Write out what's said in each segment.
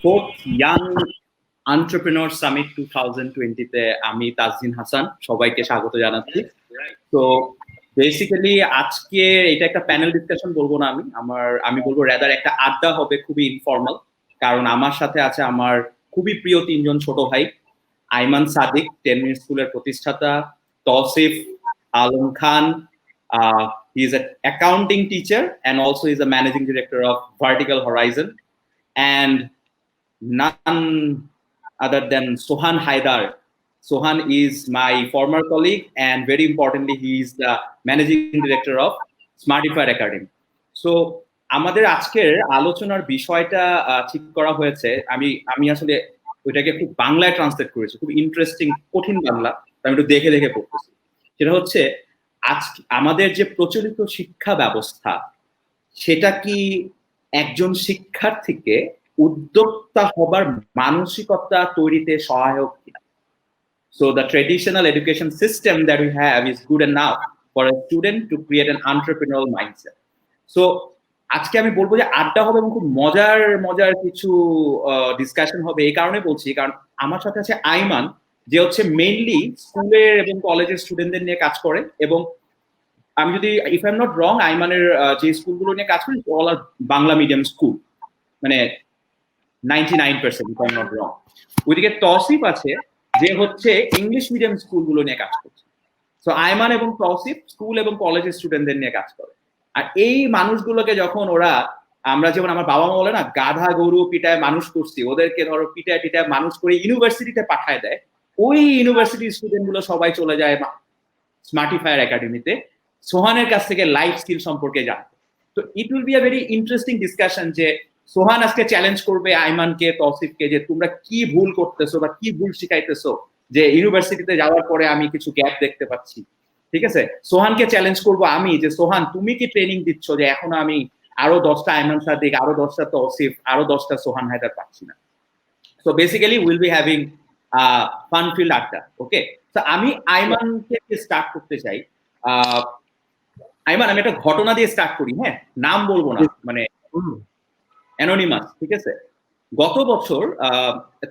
fourth Young Entrepreneur Summit 2020-তে আমি তাজদিন হাসান সবাইকে স্বাগত জানাচ্ছি। তো বেসিক্যালি আজকে এটা একটা প্যানেল ডিসকাশন বলবো না, আমি বলবো রাদার একটা আড্ডা হবে, খুবই ইনফর্মাল। কারণ আমার সাথে আছে আমার খুবই প্রিয় তিনজন ছোট ভাই, আইমান সাদিক 10 মিনিট স্কুলের প্রতিষ্ঠাতা, তৌসিফ আলম খান, he is an accounting teacher and also is a managing director of Vertical Horizon, and none other than Sohan Haidar. Sohan is my former colleague and very importantly he is the managing director of Smartifier Academy. So আমাদের আজকের আলোচনার বিষয়টা ঠিক করা হয়েছে, আমি আসলে ওইটাকে খুব বাংলায় ট্রান্সলেট করেছি, খুব ইন্টারেস্টিং কঠিন বাংলা, আমি একটু দেখে দেখে পড়তেছি। সেটা হচ্ছে আজকে আমাদের যে প্রচলিত শিক্ষা ব্যবস্থা সেটা কি একজন শিক্ষার্থীকে উদ্যোক্তা হবার মানসিকতা তৈরিতে সহায়ক কিনা? So the traditional education system that we have is good enough for a student to create an entrepreneurial mindset. So আজকে আমি বলবো যে আড্ডা হবে এবং খুব মজার কিছু ডিসকাশন হবে। এই কারণে বলছি কারণ আমার সাথে আছে আইমান, যে হচ্ছে মেইনলি স্কুলের এবং কলেজের স্টুডেন্টদের নিয়ে কাজ করে, এবং আমি যদি if I am not wrong, আইমানের যে স্কুলগুলো নিয়ে কাজ করে all are Bangla medium school, মানে 99% if I am not wrong. ওইদিকে তৌসিফ আছে যে হচ্ছে ইংলিশ মিডিয়াম স্কুলগুলো নিয়ে কাজ করছে। সো আইমান এবং তৌসিফ স্কুল এবং কলেজের স্টুডেন্টদের নিয়ে কাজ করে। আর এই মানুষগুলোকে যখন আমরা যেমন আমার বাবা মা বলে না, গাধা গরু পিটায় মানুষ করছি, ওদেরকে ধরো পিটায় মানুষ করে ইউনিভার্সিটিতে পাঠায় দেয়, ওই ইউনিভার্সিটির স্টুডেন্ট গুলো সবাই চলে যায় স্মার্টিফায়ার একাডেমিতে সোহানের কাছ থেকে লাইফ স্কিল সম্পর্কে জানতে। তো it will be a very interesting discussion যে সোহান আজকে চ্যালেঞ্জ করবে আইমানকে, তৌসিফকে, যে তোমরা কি ভুল করতেছো বা কি ভুল শিখাইতেছো যে ইউনিভার্সিটিতে যাওয়ার পরে আমি কিছু গ্যাপ দেখতে পাচ্ছি। ঠিক আছে, সোহানকে চ্যালেঞ্জ করবো আমি যে সোহান তুমি কি ট্রেনিং দিচ্ছ যে এখন আমি আরো 10টা আইমান সাদিক, আরো 10টা তৌসিফ, আরো 10টা সোহান হায়দার পাচ্ছি না। So basically will be having fun field আড্ডা। ওকে, তো আমি আইমান থেকে স্টার্ট করতে চাই। আইমান, আমি একটা ঘটনা দিয়ে স্টার্ট করি, হ্যাঁ, নাম বলবো না, মানে অ্যানোনিমাস, ঠিক আছে। গত বছর,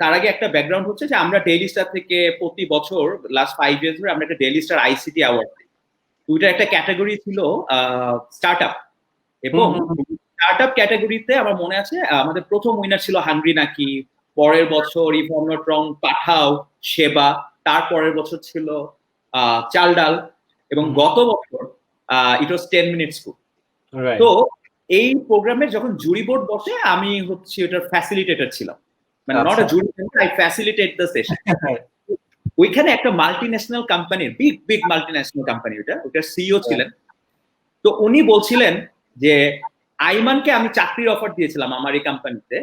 তার আগে একটা ব্যাকগ্রাউন্ড হচ্ছে যে আমরা ডেইলি স্টার থেকে প্রতি বছর লাস্ট 5 ইয়ার্স ধরে আমরা একটা ডেইলি স্টার আইসিটি অ্যাওয়ার্ড দিই। দুইটার একটা ক্যাটাগরি ছিল স্টার্টআপ, এবং স্টার্টআপ ক্যাটাগরিতে আমার মনে আছে আমাদের প্রথম উইনার ছিল হাংরি নাকি, পরের বছর if I am not wrong Pathao, Sheba, তার পরের বছর ছিল চাল ডাল, এবং গত বছর ইট ওয়াজ 10 মিনিট স্কুল। তো এই প্রোগ্রামের যখন জুরি বোর্ড বসে আমি হচ্ছে ওটার ফ্যাসিলিটেটর ছিলাম, মানে not a jury, I facilitate the session. ওইখানে একটা মাল্টিন্যাশনাল কোম্পানির বিগ মাল্টিন্যাশনাল কোম্পানি, ওটার সিইও ছিলেন। তো উনি বলছিলেন যে আইমানকে আমি চাকরির অফার দিয়েছিলাম আমার এই কোম্পানিতে,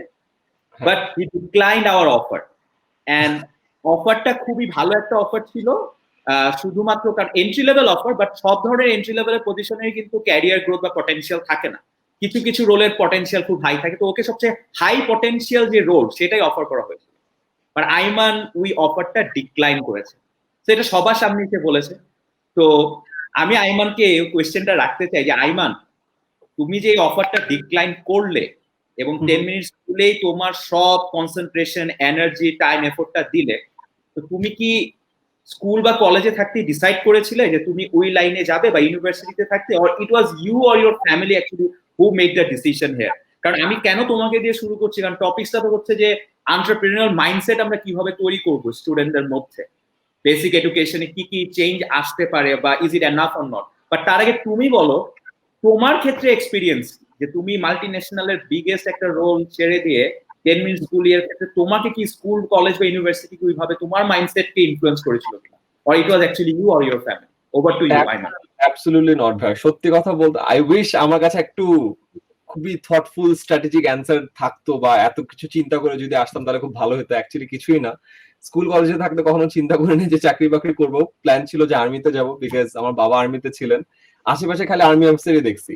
but he declined our offer, and অফারটা খুবই ভালো একটা অফার ছিল, শুধুমাত্র কারণ এন্ট্রি লেভেল অফার, বাট সব ধরনের এন্ট্রি লেভেলের পজিশনে কিন্তু ক্যারিয়ার গ্রোথ বা পটেনশিয়াল থাকে না, কিছু কিছু রোলের পটেনশিয়াল খুব হাই থাকে। তো ওকে সবচেয়ে হাই পটেনশিয়াল যে রোল সেটাই অফার করা হয়েছিল, বাট আইমান ওই অফারটা ডিক্লাইন করেছে। তো এটা সবার সামনে এসে বলেছে। তো আমি আইমানকে কোয়েশ্চেনটা রাখতে চাই যে আইমান, তুমি যে অফারটা ডিক্লাইন করলে এবং 10 মিনিট স্কুলেই তোমার সব কনসেন্ট্রেশন, এনার্জি, টাইম, এফোর্টটা দিলে, তো তুমি কি স্কুল বা কলেজে থাকতে ডিসাইড করেছিলে যে তুমি ওই লাইনে যাবে বা ইউনিভার্সিটিতে থাকতে, or it was you or your family actually who made the decision here? কারণ আমি কেন তোমাকে দিয়ে শুরু করছি, কারণ টপিকটা তো হচ্ছে যে এন্টারপ্রেনিউরিয়াল মাইন্ডসেট আমরা কিভাবে তৈরি করব স্টুডেন্টদের মধ্যে, বেসিক এডুকেশনে কি কি চেঞ্জ আসতে পারে বা is it enough or not. But তার আগে তুমি বলো তোমার ক্ষেত্রে এক্সপিরিয়েন্স, যে তুমি মাল্টিন্যাশনালের বিগেস্ট একটা রোল ছেড়ে দিয়ে 10 মিনিট স্কুল এর ক্ষেত্রে তোমাকে কি স্কুল, কলেজ বা ইউনিভার্সিটি ওইভাবে তোমার মাইন্ডসেটকে ইনফ্লুয়েন্স করেছিল কিনা, or it was actually you or your family? Over to you Aiman. Absolutely not ভাই, সত্যি কথা বলতে আই উইশ আমার কাছে একটু খুবই থটফুল স্ট্র্যাটেজিক অ্যান্সার থাকতো, বা এত কিছু চিন্তা করে যদি আসতাম তাহলে খুব ভালো হতো। অ্যাকচুয়ালি কিছুই না, স্কুল কলেজে থাকতে কখনো চিন্তা করিনি যে চাকরি বাকরি করবো। প্ল্যান ছিল যে আর্মিতে যাবো, বিকজ আমার বাবা আর্মিতে ছিলেন, আশেপাশে খালি আর্মি অফিসারই দেখছি।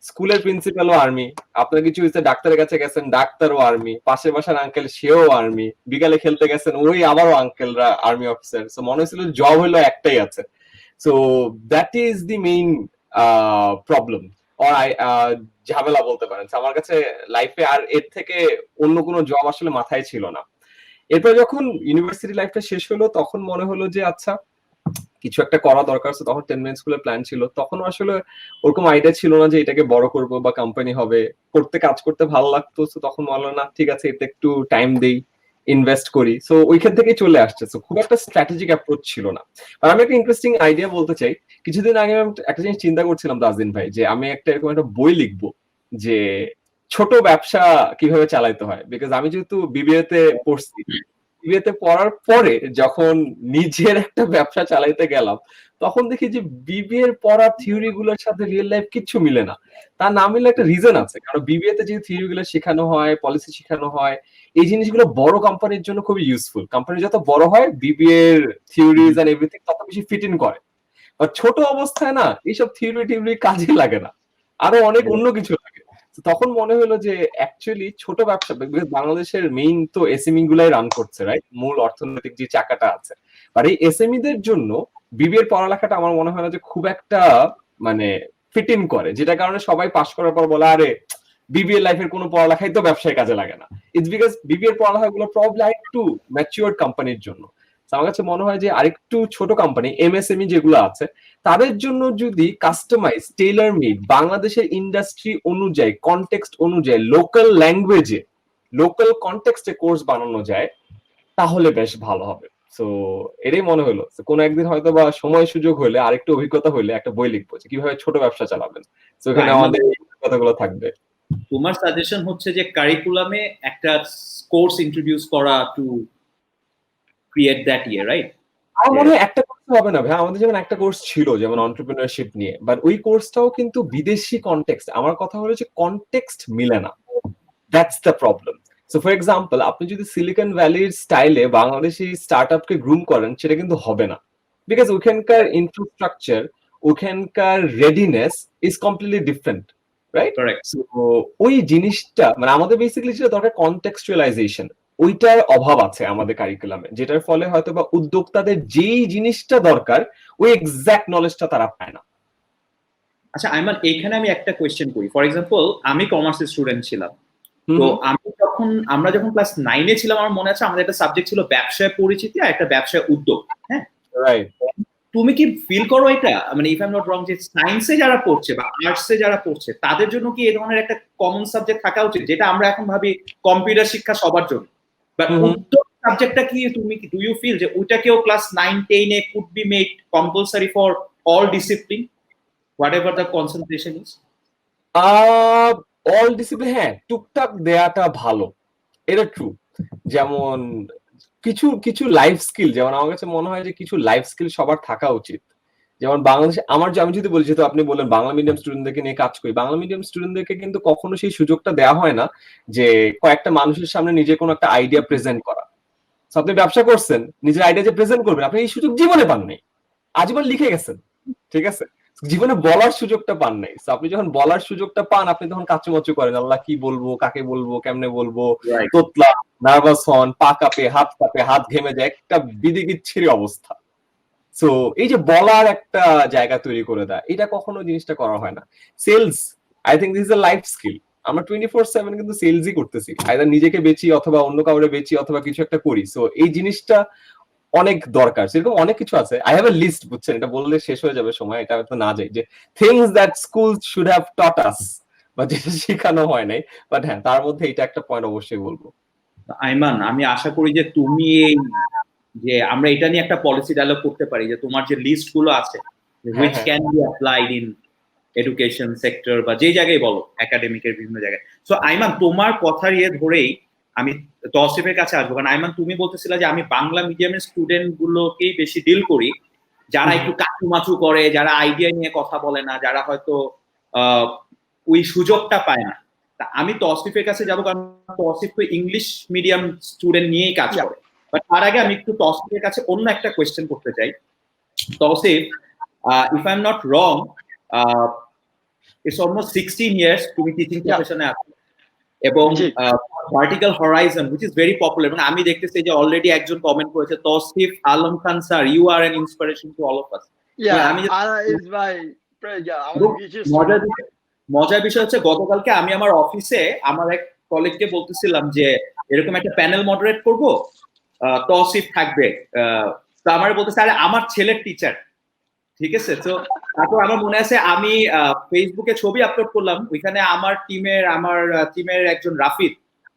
স্কুলের প্রিন্সিপালও আর্মি, আপনার কিছু হয়েছে ডাক্তারের কাছে গেছেন, ডাক্তারও আর্মি, পাশের বাসার আঙ্কেল সেও আর্মি, বিকালে খেলতে গেছেন ওই আবারও আঙ্কেলরা আর্মি অফিসার। সো মনে হয়েছিল জব হলো একটাই আছে। So that is the main problem. or ঝামেলা বলতে পারেন। আমার কাছে লাইফে আর এর থেকে অন্য কোনো জব আসলে মাথায় ছিল না। এরপর যখন ইউনিভার্সিটি লাইফটা শেষ হলো তখন মনে হলো যে আচ্ছা কিছু একটা করা দরকার আছে। তখন 10 মিনিট স্কুলের প্ল্যান ছিল। তখন আসলে ওরকম আইডিয়া ছিল না যে এটাকে বড় করব বা কোম্পানি হবে। কাজ করতে ভালো লাগতো। সো তখন বললাম না ঠিক আছে এতে একটু টাইম দেই, ইনভেস্ট করি। সো ওইখান থেকেই চলে আসছে। সো খুব একটা স্ট্র্যাটেজিক অ্যাপ্রোচ ছিল না। আর আমি একটা ইন্টারেস্টিং আইডিয়া বলতে চাই। কিছুদিন আগে আমি একটা জিনিস চিন্তা করছিলাম তাজদিন ভাই যে আমি একটা এরকম একটা বই লিখবো যে ছোট ব্যবসা কিভাবে চালাইতে হয়। বিকজ আমি যেহেতু বিবিএ তে পড়ছি, বিবিএতে পড়ার পরে যখন নিজের একটা ব্যবসা চালাইতে গেলাম তখন দেখি যে বিবিএ এর পড়ার থিওরি গুলোর সাথে রিয়েল লাইফ কিচ্ছু মিলে না। তার না মিলে একটা রিজন আছে, কারণ বিবিএ তে যে থিওরি গুলো শেখানো হয়, পলিসি শেখানো হয়, এই জিনিসগুলো বড় কোম্পানির জন্য খুবই ইউজফুল। কোম্পানি যত বড় হয় বিবিএ এর থিওরিজ এন্ড এভরিথিং তত বেশি ফিট ইন করে। আর ছোট অবস্থায় না এইসব থিওরি টিওরি কাজে লাগে না, আরো অনেক অন্য কিছু লাগে। তখন মনে হলো যে অ্যাকচুয়ালি ছোট ব্যবসা, বাংলাদেশের মেইন তো এসএমই গুলাই রান করছে, রাইট, মূল অর্থনৈতিক যে চাকাটা আছে। আর এই এসএমই দের জন্য বিবিএ এর পড়ালেখাটা আমার মনে হয় না যে খুব একটা মানে ফিট ইন করে, যেটা কারণে সবাই পাশ করার পর বলে আরে বিবিএ লাইফের কোনো পড়ালেখাই তো ব্যবসায় কাজে লাগে না। ইটস বিকজ বিবিএ এর পড়ালেখাগুলো প্রবলি আরেকটু ম্যাচিওর কোম্পানির জন্য। আমার কাছে মনে হয় যে আরেকটু ছোট কোম্পানি এমএসএমই যেগুলো আছে তাদের জন্য যদি কাস্টমাইজ টেইলার মেড বাংলাদেশের ইন্ডাস্ট্রি অনুযায়ী, কনটেক্সট অনুযায়ী, লোকাল ল্যাঙ্গুয়েজে, লোকাল কনটেক্সটে কোর্স বানানো যায় তাহলে বেশ ভালো হবে। সো এটাই মনে হলো কোন একদিন হয়তো বা সময় সুযোগ হলে আরেকটু অভিজ্ঞতা হলে একটা বই লিখবো যে কিভাবে ছোট ব্যবসা চালাবেন। তো এখানে আমাদের কথাগুলো থাকবে। তোমার সাজেশন হচ্ছে যে কারিকুলামে একটা কোর্স ইন্ট্রোডিউস করা টু ক্রিয়েট দ্যাট ইয়ে, রাইট? আমার মনে হয় একটা কোর্স হবে না ভাই, আমাদের যেমন একটা কোর্স ছিল যেমন এন্টারপ্রেনারশিপ নিয়ে, বাট ওই কোর্সটাও কিন্তু বিদেশি কনটেক্সট। আমার কথা হলো যে কনটেক্সট মিলে না, that's the problem. So for example আপনি যদি সিলিকন ভ্যালির স্টাইলে বাংলাদেশি স্টার্টআপকে গ্রুম করেন সেটা কিন্তু হবে না, বিকজ ওখানকার ইনফ্রাস্ট্রাকচার, ওখানকার readiness is completely different, right? So ওই জিনিসটা মানে আমাদের বেসিক্যালি যেটা দরকার কনটেক্সচুয়ালাইজেশন, ওইটার অভাব আছে আমাদের কারিকুলামে, যেটার ফলে হয়তো বা উদ্যোক্তাদের যেই জিনিসটা দরকার ওই এক্সাক্ট নলেজটা তারা পায় না। আচ্ছা আইমান, এইখানে আমি একটা কোয়েশ্চেন করি। ফর এক্সাম্পল আমি কমার্সের স্টুডেন্ট ছিলাম, তো আমরা যখন ক্লাস 9-এ ছিলাম আমার মনে আছে আমাদের একটা সাবজেক্ট ছিল ব্যবসায় পরিচিতি আর একটা ব্যবসায় উদ্যোগ। হ্যাঁ, রাইট। তুমি কি ফিল করো এটা, মানে ইফ আই এম নট রং, যে সায়েন্সে যারা পড়ছে বা আর্টসে যারা পড়ছে তাদের জন্য কি এই ধরনের একটা কমন সাবজেক্ট থাকা উচিত, যেটা আমরা এখন ভাবি কম্পিউটার শিক্ষা সবার জন্য, বাট উদ্যোগ সাবজেক্টটা কি তুমি ডু ইউ ফিল যে ওইটাকেও ক্লাস 9-10-এ could be made compulsory for all discipline whatever the concentration is? All discipline হ্যাঁ টুকটাক দেয়াটা ভালো, এটা ট্রু। যেমন কিছু কিছু লাইফ স্কিল, যেমন আমার কাছে মনে হয় যে কিছু লাইফ স্কিল সবার থাকা উচিত। যেমন বাংলাদেশে আমি যদি বলি, যেহেতু আপনি বললেন বাংলা মিডিয়াম স্টুডেন্টদেরকে নিয়ে কাজ করি, বাংলা মিডিয়াম স্টুডেন্টদেরকে কিন্তু কখনো সেই সুযোগটা দেওয়া হয় না যে কয়েকটা মানুষের সামনে নিজে কোনো একটা আইডিয়া প্রেজেন্ট করা। আপনি ব্যবসা করছেন, নিজের আইডিয়া যে প্রেজেন্ট করবেন আপনি এই সুযোগ জীবনে পাননি, আজীবন লিখে গেছেন, ঠিক আছে, জীবনে বলার সুযোগটা পান নাই। আপনি যখন বলার সুযোগটা পান আপনি তখন কাচুমাচু করেন, আল্লাহ কি বলবো, কাকে বলবো, কেমনে বলবো, তোতলা, নার্ভাস হন, পা কাঁপে, হাত ঘেমে যায়, একটা বিদিকিচ্ছিরি অবস্থা। সো এই যে বলার একটা জায়গা তৈরি করে দেয়, এটা কখনো জিনিসটা করা হয় না। Sales, I think this is a life skill. আমরা 24/7 কিন্তু সেলসই করতেছি, আইদার নিজেকে বেচি অথবা অন্য কাউরে বেচি অথবা কিছু একটা করি। সো এই জিনিসটা অনেক দরকার। সেরকম অনেক কিছু আছে, আই হ্যাভ এ লিস্ট, বুঝছেন, এটা বললে শেষ হয়ে যাবে সময়, এটা তো না যাই যে things that school should have taught us, বা যেটা শেখানো হয় নাই, বাট হ্যাঁ তার মধ্যে এটা একটা পয়েন্ট অবশ্যই বলবো। আইমান, আমি আশা করি যে তুমি এই যে আমরা এটা নিয়ে একটা পলিসি ডায়ালগ করতে পারি যে তোমার যে লিস্ট গুলো আছে which can be applied in education sector বা যে জায়গায় বলো একাডেমিকের বিভিন্ন জায়গায়। সো আইমান, তোমার কথার ইয়ে ধরেই আমি তৌসিফের কাছে আসবো, কারণ আইমান তুমি বলতেছিলে যে আমি বাংলা মিডিয়ামের স্টুডেন্ট গুলোকেই বেশি ডিল করি, যারা একটু কাচুমাচু করে, যারা আইডিয়া নিয়ে কথা বলে না, যারা হয়তো ওই সুযোগটা পায় না। তা আমি তৌসিফের কাছে যাবো, কারণ তৌসিফ তো ইংলিশ মিডিয়াম স্টুডেন্ট নিয়েই কাজ করে। বাট তার আগে আমি একটু তৌসিফের কাছে অন্য একটা কোয়েশ্চেন করতে চাই। Tausif, if I'm not wrong, it's almost 16 years তুমি টিচিং প্রফেশনে আছো, এবং vertical horizon which is very popular, মানে আমি দেখতেছি যে অলরেডি একজন কমেন্ট করেছে, তৌসিফ আলম খান sir, you are an inspiration to all of us. Yeah, Anna is my friend. Yeah, মজার বিষয় হচ্ছে গতকালকে আমি আমার অফিসে আমার এক কলিগকে বলতেছিলাম যে এরকম একটা প্যানেল মডারেট করব, তৌসিফ থাকবে। তো আমার বলতেছে আরে আমার ছেলের টিচার, ঠিক আছে। তো তারপর আমার মনে আছে আমি ফেসবুকে ছবি আপলোড করলাম, ওইখানে আমার টিমের একজন রাফিদ,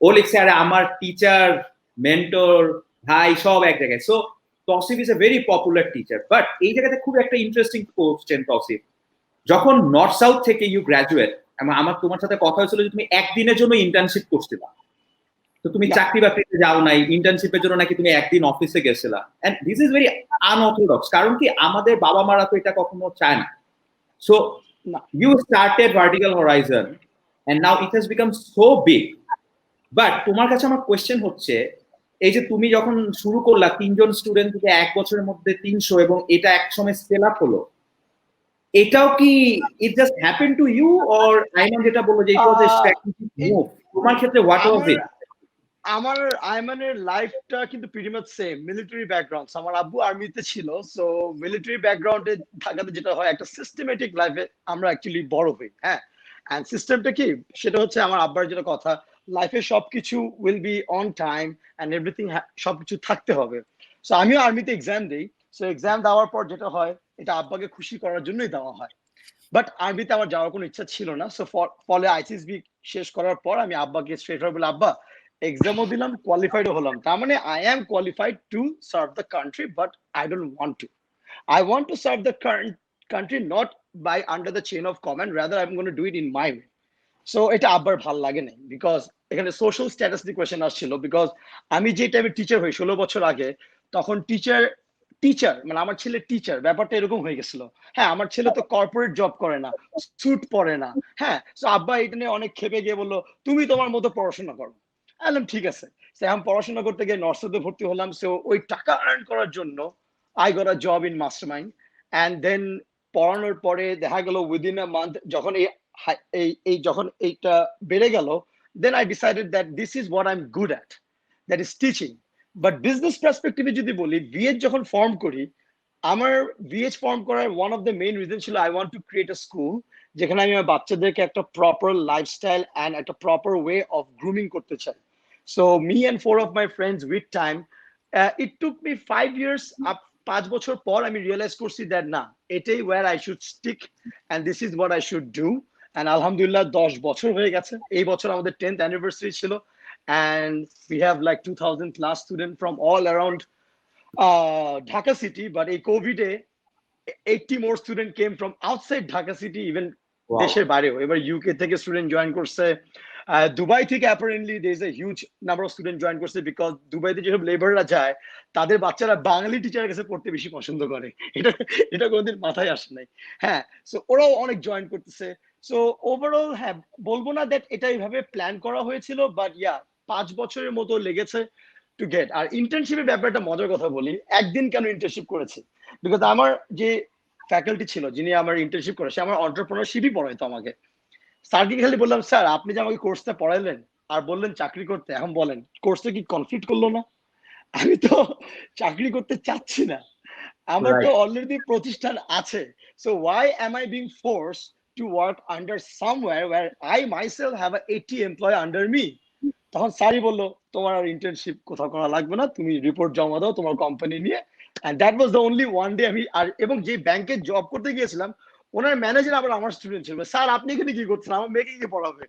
ও লিখছে আরে আমার টিচার, মেন্টর, ভাই সব এক জায়গায়। So Tausif is a very popular teacher. But এই জায়গাতে খুব একটা ইন্টারেস্টিং কোশ্চেন তৌসিফ, যখন নর্থ সাউথ থেকে ইউ গ্রাজুয়েট, আমার তোমার সাথে কথা হয়েছিল যে তুমি একদিনের জন্য ইন্টার্নশিপ করছিলা, তো তুমি চাকরি বাকরিতে যাও নাই, ইন্টার্নশিপের জন্য নাকি তুমি একদিন অফিসে গেছিলা। And this is very unorthodox, কারণ কি আমাদের বাবা মারা তো এটা কখনো চায় না। So you started vertical horizon and now it has become so big. But তোমার কাছে আমার কোয়েশ্চেন হচ্ছে, এই যে তুমি যখন শুরু করলা 3 জন স্টুডেন্ট থেকে 1 বছরের মধ্যে 300, এবং এটা এক সময় স্কেল আপ হলো, এটাও কি it just happen to you, or Aiman যেটা বললো যে ইট ওয়াজ এ স্ট্র্যাটেজিক মুভ, তোমার ক্ষেত্রে হোয়াট ওয়াজ ইট? আমার আইমানের লাইফটা কিন্তু pretty much same, military background. আমার আব্বু আর্মিতে ছিল, সো মিলিটারি ব্যাকগ্রাউন্ডে থাকাতে যেটা হয় একটা সিস্টেমেটিক লাইফে আমরা অ্যাকচুয়ালি বড় হই। হ্যাঁ, এন্ড সিস্টেমটা কি, সেটা হচ্ছে আমার আব্বার যেটা কথা, লাইফে সবকিছু will be on time and everything, সবকিছু থাকতে হবে। সো আমিও আর্মিতে এক্সাম দিই, সো এক্সাম দেওয়ার পর যেটা হয় এটা আব্বাকে খুশি করার জন্যই দেওয়া হয়। বাট আর্মিতে আমার যাওয়ার কোনো ইচ্ছা ছিল না, সো ফলে আইসিএসবি শেষ করার পর আমি আব্বাকে স্ট্রেট বলে, আব্বা এক্সামও দিলাম, কোয়ালিফাইডও হলাম, তার মানে I am qualified to serve the country, but I don't want to. I want to serve the current country not by under the chain of command, rather I'm going to do it in my way. So এটা আব্বার ভাল লাগে না, because এখানে social status নিয়ে question আসছিল। Because আমি যে টাইমে টিচার হই 16 বছর আগে, তখন টিচার টিচার মানে আমার ছেলে টিচার ব্যাপারটা এরকম হয়ে গেছিল। হ্যাঁ, আমার ছেলে তো কর্পোরেট জব করে না, স্যুট পরে না। হ্যাঁ, তো আব্বা এটা নিয়ে অনেক খেপে গিয়ে বললো তুমি তোমার মতো পড়াশোনা করো। বললাম ঠিক আছে। আমি পড়াশোনা করতে গিয়ে নার্সারিতে ভর্তি হলাম, সো ওই টাকা আর্ন করার জন্য I got a job in Mastermind. And then পড়ানোর পরে দেখা গেল উইদিন আ মান্থ যখন যখন এইটা বেড়ে গেল, then I decided that this is what I am good at, that is teaching. But business পার্সপেক্টিভে যদি বলি, ভিএচ যখন ফর্ম করি, আমার ভিএচ ফর্ম করার one of the main reason ছিল I want to create a school যেখানে আমি আমার বাচ্চাদেরকে একটা প্রপার লাইফস্টাইল অ্যান্ড একটা প্রপার ওয়ে অফ গ্রুমিং করতে চাই। So me and 4 of my friends with time, it took me 5 years, 5 বছর পর আমি রিয়েলাইজ করছি দ্যাট না, এটাই where I should stick and this is what I should do. And আলহামদুলিল্লাহ 10 বছর হয়ে গেছে। এই বছর আমাদের 10th অ্যানিভার্সারি ছিল, and we have like 2000 plus students from all around Dhaka city. But a COVID 80 more students came from outside Dhaka city, even দেশের বাইরেও। এবার ইউকে থেকে স্টুডেন্ট জয়েন করছে, দুবাই থেকে apparently there is a huge number of students join করছে, because দুবাইতে যেসব লেবাররা যায় তাদের বাচ্চারা বাঙালি টিচারের কাছে পড়তে বেশি পছন্দ করে। এটা এটা কোনোদিন মাথায় আসে নাই। হ্যাঁ, সো ওরাও অনেক জয়েন করতেছে। সো ওভারঅল হ্যাঁ, বলবো না দ্যাট এটা এইভাবে প্ল্যান করা হয়েছিল, বাট ইয়া 5 বছরের মতো লেগেছে টু গেট। আর ইন্টার্নশিপের ব্যাপারটা মজার কথা বলি, একদিন কেন ইন্টার্নশিপ করেছি, বিকজ আমার যে ফ্যাকাল্টি ছিল যিনি আমার ইন্টার্নশিপ করে, সে আমার এন্টারপ্রেনারশিপই পড়াইতো আমাকে। স্যারকে খালি বললাম, স্যার আপনি যে আমাকে কোর্সটা পড়াইলেন আর বললেন চাকরি করতে, এখন বলেন কোর্সটা কি কনফ্লিক্ট করলো না? আমি তো চাকরি করতে চাচ্ছি না, আমার তো অলরেডি প্রতিষ্ঠান আছে। So why am I being force to work under somewhere where I myself have a 80 employ under me? তখন স্যারই বললো তোমার আর ইন্টার্নশিপ কোথাও করা লাগবে না, তুমি রিপোর্ট জমা দাও তোমার কোম্পানি নিয়ে। And that was the only one day আমি আর, এবং যে ব্যাংকে জব করতে গিয়েছিলাম ওনার ম্যানেজার আবার আমার স্টুডেন্ট ছিল। স্যার আপনি এখানে কি করছেন, আমার মেয়েকে কি পড়াবে?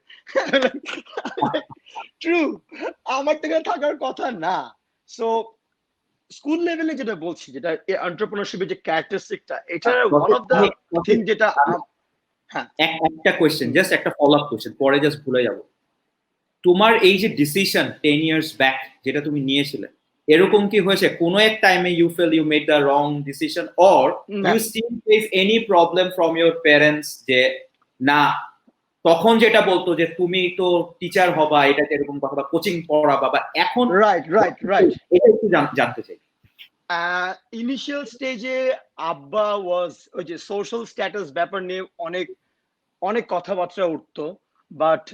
ট্রু, আমার থেকে থাকার কথা না। সো স্কুল লেভেলে যেটা বলছি, যেটা এন্টারপ্রেনারশিপের যে ক্যারেক্টারিস্টিকটা, এটা ওয়ান অফ দ্য থিং যেটা। হ্যাঁ, একটা কোয়েশ্চেন, জাস্ট একটা ফলো আপ কোয়েশ্চেন, পরে জাস্ট ভুলে যাব। তোমার এই যে ডিসিশন 10 years ব্যাক যেটা তুমি নিয়েছিলে, এরকম কি হয়েছে কোনো এক টাইমে you feel you made the wrong decision, or you still face any problem from your parents যে না তখন যেটা বলতো যে তুমি তো টিচার হবা, এটা এরকম কথা, বা কোচিং পড়াবা, বা এখন রাইট রাইট রাইট এটা একটু জানতে চাই। ইনিশিয়াল স্টেজে আব্বা ওয়াজ ওই যে সোশ্যাল স্ট্যাটাস ব্যাপার নিয়ে অনেক অনেক কথাবার্তা উঠতো, বাট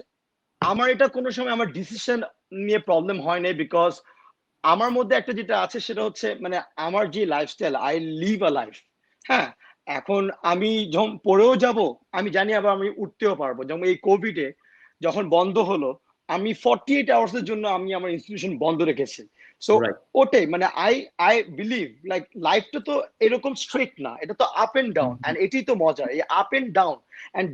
আমার এটা কোনো সময় আমার ডিসিশন নিয়ে প্রবলেম হয় নাই, বিকজ আমার মধ্যে একটা যেটা আছে সেটা হচ্ছে মানে আমার যে lifestyle, I live a life. হ্যাঁ, এখন আমি যখন পড়েও যাব, আমি জানি আবার আমি উঠতেও পারবো। যেমন এই কোভিডে যখন বন্ধ হলো, আমি 48 আওয়ার্সের জন্য আমি আমার ইনস্টিটিউশন বন্ধ রেখেছি। সো রাইট ওটাই মানে আই বিলিভ লাইক লাইফটা তো এরকম স্ট্রেট না, এটা তো আপ এন্ড ডাউন, এন্ড এটাই তো মজা, এই আপ এন্ড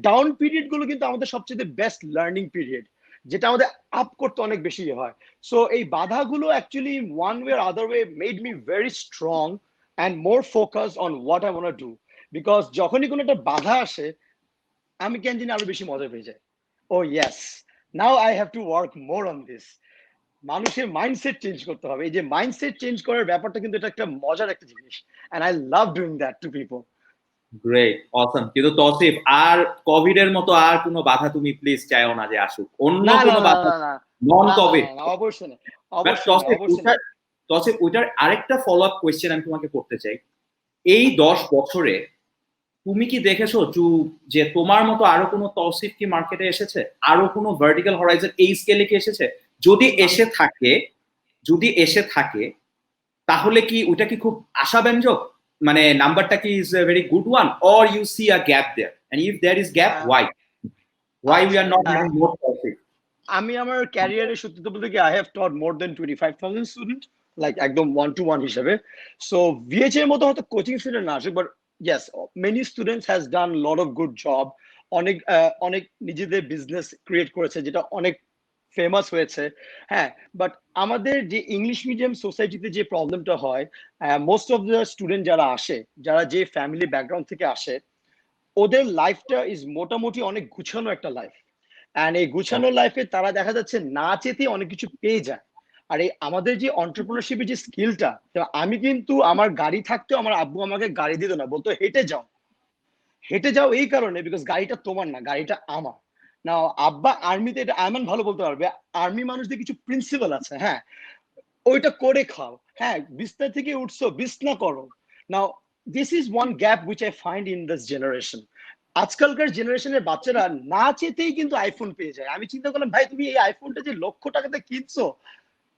ডাউন পিরিয়ড গুলো কিন্তু আমাদের সবচেয়ে বেস্ট লার্নিং পিরিয়ড, যেটা আমাদের আপ করতে অনেক বেশি হয়। সো এই বাধাগুলো actually one way or other way made me very strong and more focus on what I want do. Because যখনই কোনো একটা বাধা আসে, আমি কেন জানি আরো বেশি মজা পেয়ে যাই। Oh yes, now I have to work more on this. মানুষের মাইন্ডসেট চেঞ্জ করতে হবে। এই যে মাইন্ডসেট চেঞ্জ করার ব্যাপারটা কিন্তু এটা একটা মজার একটা জিনিস, and I love doing that to people. Great, awesome. কিন্তু তৌসিফ, আর কোভিড এর মতো আর কোনো বাধা তুমি প্লিজ চাইও না যে আসুক, অন্য না না কোনো না বাধা, না না নন না কোভিড। না, অবশ্যই না, অবশ্যই না, অবশ্যই না। তৌসিফ, ওইটার আরেকটা ফলো আপ কোয়েশ্চেন আমি তোমাকে করতে চাই। এই 10 বছরে তুমি কি দেখেছো যে তোমার মতো আরো কোনো তৌসিফ কি মার্কেটে এসেছে? আরো কোনো ভার্টিক্যাল হরাইজন এই স্কেলে কি এসেছে? যদি এসে থাকে তাহলে কি ওটা কি খুব আশাব্যঞ্জক? মানে নাম্বারটা কি is a very good one, or you see a gap there, and if there is gap, why we are not having more Tawfiq? আমি আমার ক্যারিয়ারে সত্যি তো বলতে কি, I have taught more than 25,000 student, like একদম 1-to-1 হিসেবে। So VH এর মতো হয়তো কোচিং স্টুডেন্ট না আসে, but yes, many students has done lot of good job. অনেক অনেক নিজেদের বিজনেস ক্রিয়েট করেছে, যেটা অনেক ফেমাস হয়েছে। হ্যাঁ, বাট আমাদের যে ইংলিশ মিডিয়াম সোসাইটিতে যে প্রবলেমটা হয়, মোস্ট অফ দ্য স্টুডেন্ট যারা আসে, যারা যে ফ্যামিলি ব্যাকগ্রাউন্ড থেকে আসে, ওদের লাইফটা ইজ মোটামুটি অনেক গুছানো একটা লাইফ। অ্যান্ড এই গুছানো লাইফে তারা দেখা যাচ্ছে না চেতে অনেক কিছু পেয়ে যায়। আর এই আমাদের যে অন্টারপ্রেনারশিপের যে স্কিলটা, আমি কিন্তু আমার গাড়ি থাকতেও আমার আব্বু আমাকে গাড়ি দিত না, বলতো হেঁটে যাও, হেঁটে যাও। এই কারণে বিকজ গাড়িটা তোমার না, গাড়িটা আমার। না, আব্বা আর্মিতে, এটা আয়মান ভালো বলতে পারবে, আর্মি মানুষদের কিছু প্রিন্সিপাল আছে। হ্যাঁ, ওইটা করে খাও। হ্যাঁ, বিছনা থেকে উঠছো, বিছনা করো। Now this is one gap which I find in this generation. আজকালকার জেনারেশনের বাচ্চারা না চেতেই কিন্তু আইফোন পেয়ে যায়। আমি চিন্তা করলাম, ভাই তুমি এই আইফোনটা যে লক্ষ টাকাতে কিনছো,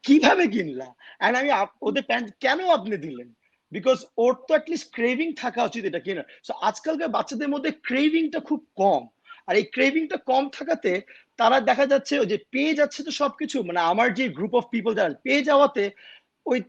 কিভাবে কিনলা? এন্ড আমি ওদের প্যান্ট কেন আপনি দিলেন? বিকজ ওর তো অ্যাটলিস্ট ক্রেভিং থাকা উচিত এটা কেনার। সো আজকালকার বাচ্চাদের মধ্যে ক্রেভিংটা খুব কম। আর এই ক্রেভিংটা কম থাকাতে তারা দেখা যাচ্ছে যে পেয়ে যাচ্ছে তো সবকিছু, মানে আমার যে গ্রুপ অফ পিপল যারা পেয়ে যাওয়াতে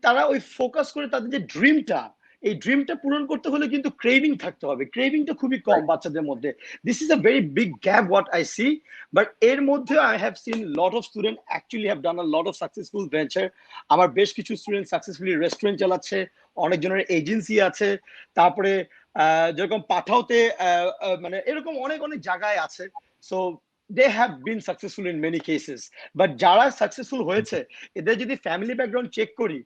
তারা ওই ফোকাস করে তাদের যে ড্রিমটা, এই ড্রিমটা পূরণ করতে হলে কিন্তু ক্রেভিং থাকতে হবে। ক্রেভিংটা খুবই কম বাচ্চাদের মধ্যে। This is a very big gap what I see. But এর মধ্যে I have seen lot of student actually have done a lot of successful venture. আমার বেশ কিছু স্টুডেন্ট সাকসেসফুলি রেস্টুরেন্ট চালাচ্ছে, অনেকজনের এজেন্সি আছে। তারপরে যেরকম পাঠাওতে মানে এরকম অনেক অনেক জায়গায় আছে। So they have been successful in many cases. But যারা সাকসেসফুল হয়েছে, এদের যদি ফ্যামিলি ব্যাকগ্রাউন্ড চেক করি,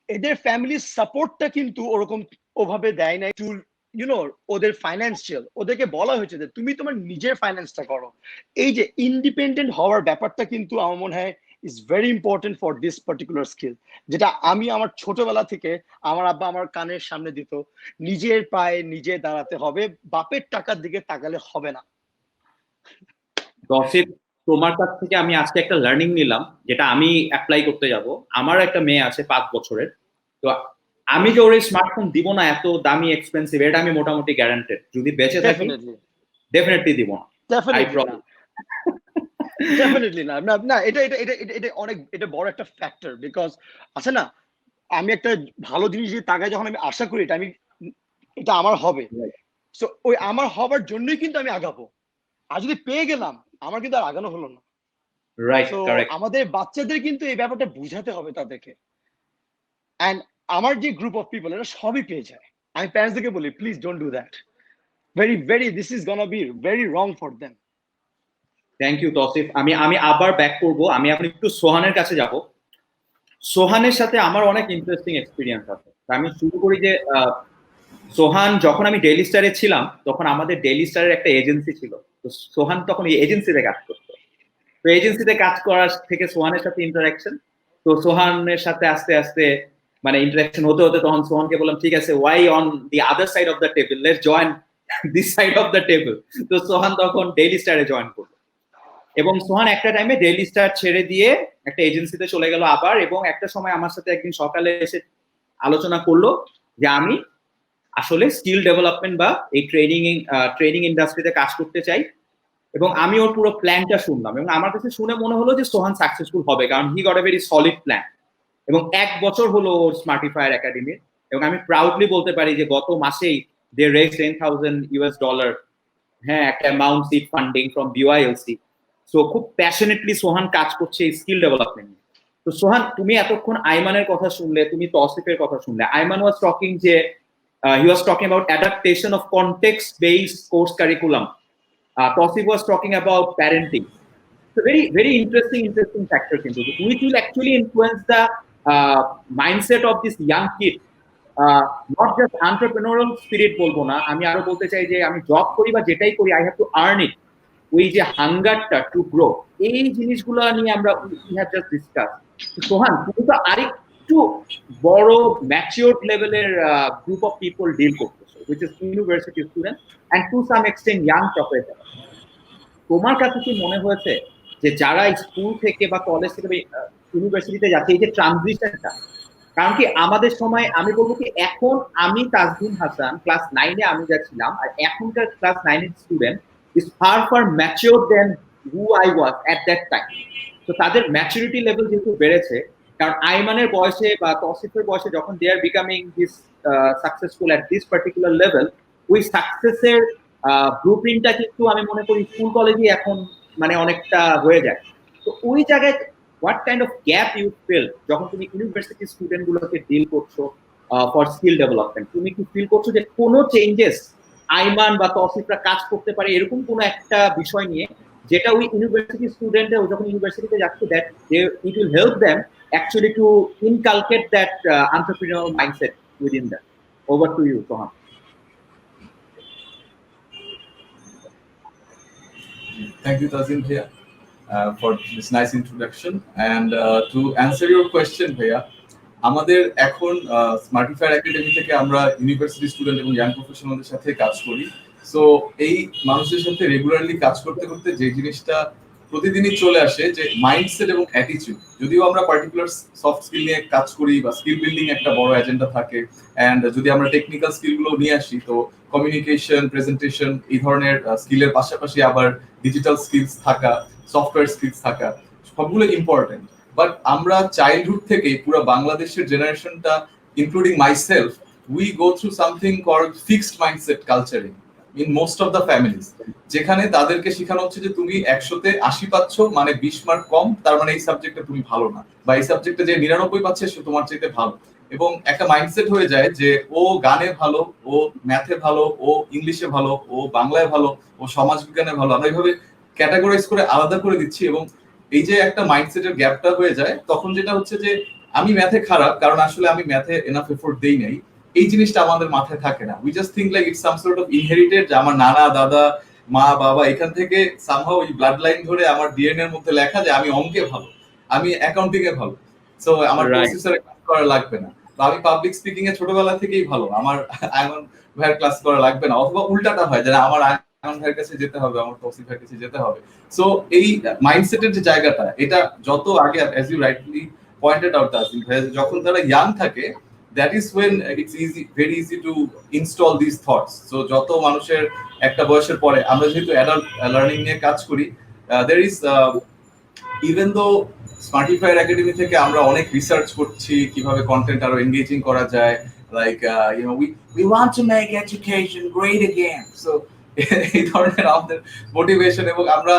এদের ফ্যামিলির সাপোর্টটা কিন্তু ওরকম ওভাবে দেয় না। টু ইউনো, ওদের ফাইন্যান্সিয়াল, ওদেরকে বলা হয়েছে যে তুমি তোমার নিজের ফাইন্যান্সটা করো। এই যে ইন্ডিপেন্ডেন্ট হওয়ার ব্যাপারটা কিন্তু আমার মনে হয় is very important for this particular skill, যেটা আমি আমার ছোটবেলা থেকে আমার আব্বা আমার কানের সামনে দিত। নিজের পায়ে নিজে দাঁড়াতে হবে, বাপের টাকার দিকে তাকালে হবে না। তৌসিফ, তোমার কাছ থেকে আমি আজকে একটা লার্নিং নিলাম, যেটা আমি অ্যাপ্লাই করতে যাব। আমার একটা মেয়ে আছে 5 বছরের। তো আমি যে ওর স্মার্টফোন দিব না, এত দামি এক্সপেন্সিভ, এটা আমি মোটামুটি গ্যারান্টেড। যদি বেঁচে থাকি ডেফিনেটলি দিব না। ডেফিনেটলি না, না না, এটা এটা এটা এটা অনেক, এটা বড় একটা ফ্যাক্টর। বিকজ আছে না, আমি একটা ভালো জিনিস যে তাকায় যখন আমি আশা করি এটা আমি, এটা আমার হবে। সো ওই আমার হবার জন্যই কিন্তু আমি আগাবো। আর যদি পেয়ে গেলাম, আমার কিন্তু আর আগানো হলো না। রাইট, তো কারেক্ট। আমাদের বাচ্চাদের কিন্তু এই ব্যাপারটা বুঝাতে হবে তাদেরকে। এন্ড আমার যে গ্রুপ অফ পিপল, এরা সবই পেয়ে যায়। আমি প্যারেন্টসদেরকে বলি, please don't do that. Very this is gonna be very wrong for them. Thank you Tausif. আমি আবার ব্যাক করব। আমি এখন একটু সোহানের কাছে যাব। সোহানের সাথে আমার অনেক ইন্টারেস্টিং এক্সপিরিয়েন্স আছে। আমি শুরু করি যে সোহান, যখন আমি ডেইলি স্টারে ছিলাম, তখন আমাদের ডেইলি স্টারের একটা এজেন্সি ছিল। তো সোহান তখন এই এজেন্সিতে কাজ করতো। তো এজেন্সিতে কাজ করার থেকে সোহানের সাথে ইন্টারাকশন। তো সোহানের সাথে আস্তে আস্তে মানে ইন্টারাকশন হতে হতে তখন সোহানকে বললাম, ঠিক আছে, why on the other side of the table, let's join this side of the table. তো সোহান তখন ডেইলি স্টারে জয়েন করলো, এবং সোহান একটা টাইমে ডেইলি স্টার ছেড়ে দিয়ে একটা এজেন্সিতে চলে গেল আবার। এবং একটা সময় আমার সাথে একদিন সকালে এসে আলোচনা করলো যে আমি আসলে স্কিল ডেভেলপমেন্ট বা এই ট্রেনিং ইন্ডাস্ট্রিতে কাজ করতে চাই। এবং আমি ওর পুরো প্ল্যানটা শুনলাম এবং আমার কাছে শুনে মনে হলো যে সোহান সাকসেসফুল হবে, কারণ he got a very solid plan. এবং 1 বছর হলো ওর স্মার্টিফায়ার একাডেমির, এবং আমি প্রাউডলি বলতে পারি যে গত মাসেই দে রেজ $10,000, হ্যাঁ, একটা amount seed funding from BYLC। So খুব প্যাশনেটলি সোহান কাজ করছে এই স্কিল ডেভেলপমেন্ট নিয়ে। তো সোহান, তুমি এতক্ষণ আইমানের কথা শুনলে, তুমি তৌসিফের কথা শুনলে। আইমান ওয়াজ টকিং যে he was talking about adaptation of context based course curriculum. Tausif was talking about parenting. So very interesting factor কিন্তু, which will actually influence the mindset of this young kid. Not just entrepreneurial spirit বলবো না, আমি আরো বলতে চাই যে আমি job করি বা যেটাই করি, I have to earn it. ওই যে হাঙ্গারটা টু গ্রো, এই জিনিসগুলো নিয়ে আমরা we have just discussed. সোহান, তুমি তো আরেকটু বড় ম্যাচিওর লেভেলের গ্রুপ অফ পিপল ডিল করতেছো, which is university student and to some extent young professor. তোমার কাছে কি মনে হয়েছে যে যারা স্কুল থেকে বা কলেজ থেকে ইউনিভার্সিটিতে যাচ্ছে, এই যে ট্রানজিশনটা, কারণ কি আমাদের সময় আমি বলবো কি এখন আমি তাজদিন হাসান ক্লাস 9-এ আমি যা ছিলাম, আর এখনকার ক্লাস 9-এর student is far mature than who I was at that time. তো তাদের ম্যাচুরিটি লেভেল যেহেতু বেড়েছে, কারণ আইমানের বয়সে বা তৌসিফের বয়সে যখন they are becoming this successful at this particular level, ওই সাকসেসের ব্লুপ্রিন্টটা কিন্তু আমি মনে করি স্কুল কলেজে এখন মানে অনেকটা হয়ে যায়। তো ওই জায়গায় what kind of gap you feel যখন তুমি ইউনিভার্সিটি স্টুডেন্ট গুলোকে ডিল করছো ফর স্কিল ডেভেলপমেন্ট? তুমি কি ফিল করছো যে কোনো চেঞ্জেস আইমান বা তৌসিফরা কাজ করতে পারে এরকম কোনো একটা বিষয় নিয়ে, যেটা ওই ইউনিভার্সিটি স্টুডেন্ট যখন ইউনিভার্সিটিতে যাচ্ছে, that it will help them actually to inculcate that entrepreneurial mindset within them? Over to you, Sohan. Thank you, Tazin Bhaiya, for this nice introduction. And to answer your question, Bhaiya, আমাদের এখন স্মার্টিফায়ার academy থেকে আমরা university student এবং young প্রফেশনালদের সাথে কাজ করি। So এই মানুষদের সাথে রেগুলারলি কাজ করতে করতে যে জিনিসটা প্রতিদিনই চলে আসে, যে মাইন্ডসেট এবং অ্যাটিটিউড। যদিও আমরা পার্টিকুলার সফট স্কিল নিয়ে কাজ করি বা স্কিল বিল্ডিং একটা বড় এজেন্ডা থাকে, অ্যান্ড যদি আমরা টেকনিক্যাল স্কিলগুলো নিয়ে আসি, তো কমিউনিকেশন, প্রেজেন্টেশন, এই ধরনের স্কিলের পাশাপাশি আবার ডিজিটাল স্কিলস থাকা, সফটওয়্যার স্কিলস থাকা, সবগুলো ইম্পর্টেন্ট। বাট আমরা চাইল্ডহুড থেকে পুরো বাংলাদেশের জেনারেশনটা, including myself, we go through something called fixed mindset culturing in most of the families, যেখানে তাদেরকে শেখানো হচ্ছে যে তুমি 100-তে 80 পাচ্ছ মানে 20 মার্ক কম, তার মানে এই সাবজেক্টে তুমি ভালো না, বা এই সাবজেক্টে যে 99 পাচ্ছে সে তোমার চাইতে ভালো। এবং একটা মাইন্ডসেট হয়ে যায় যে ও গানে ভালো, ও ম্যাথে ভালো, ও ইংলিশে ভালো, ও বাংলায় ভালো, ও সমাজ বিজ্ঞানে ভালো। আমরা এইভাবে ক্যাটাগরাইজ করে আলাদা করে দিচ্ছি, এবং এই যে একটা মাইন্ডসেটের গ্যাপটা হয়ে যায়, তখন যেটা হচ্ছে যে আমি ম্যাথে খারাপ কারণ আসলে আমি ম্যাথে এনাফ এফোর্ট দেই নাই, এই জিনিসটা আমাদের মাথায় থাকে না। We just think like it's some sort of inherited, যে আমার নানা দাদা মা বাবা এখান থেকে সামহাউ ওই ব্লাড লাইন ধরে আমার ডিএনএ এর মধ্যে লেখা যে আমি অঙ্কে ভালো, আমি অ্যাকাউন্টিং এ ভালো, সো আমার প্রসেসরে কাজ করা লাগবে না, বা আমি পাবলিক স্পিকিং এ ছোটবেলা থেকেই ভালো, আমার আইমান ভাইয়ের ক্লাস করা লাগবে না। অথবা উল্টাটা হয় যে আমার আইমান ভাইয়ের কাছে যেতে হবে, আমার তৌসিফ ভাইয়ের কাছে যেতে হবে। সো এই মাইন্ডসেটের যে জায়গাটা, এটা যত আগে, as you rightly pointed out, যখন তারা ইয়াং থাকে, that is when it's very easy to install these thoughts. So যত মানুষের একটা বয়সের পরে, আমরা যেহেতু অ্যাডাল্ট লার্নিং নিয়ে কাজ করি, there is even though Smartifier academy থেকে আমরা অনেক রিসার্চ করছি কিভাবে কন্টেন্ট আরো এনগেজিং করা যায়, like we want to make education great again. So এই ধরনের আমাদের মোটিভেশন, এবং আমরা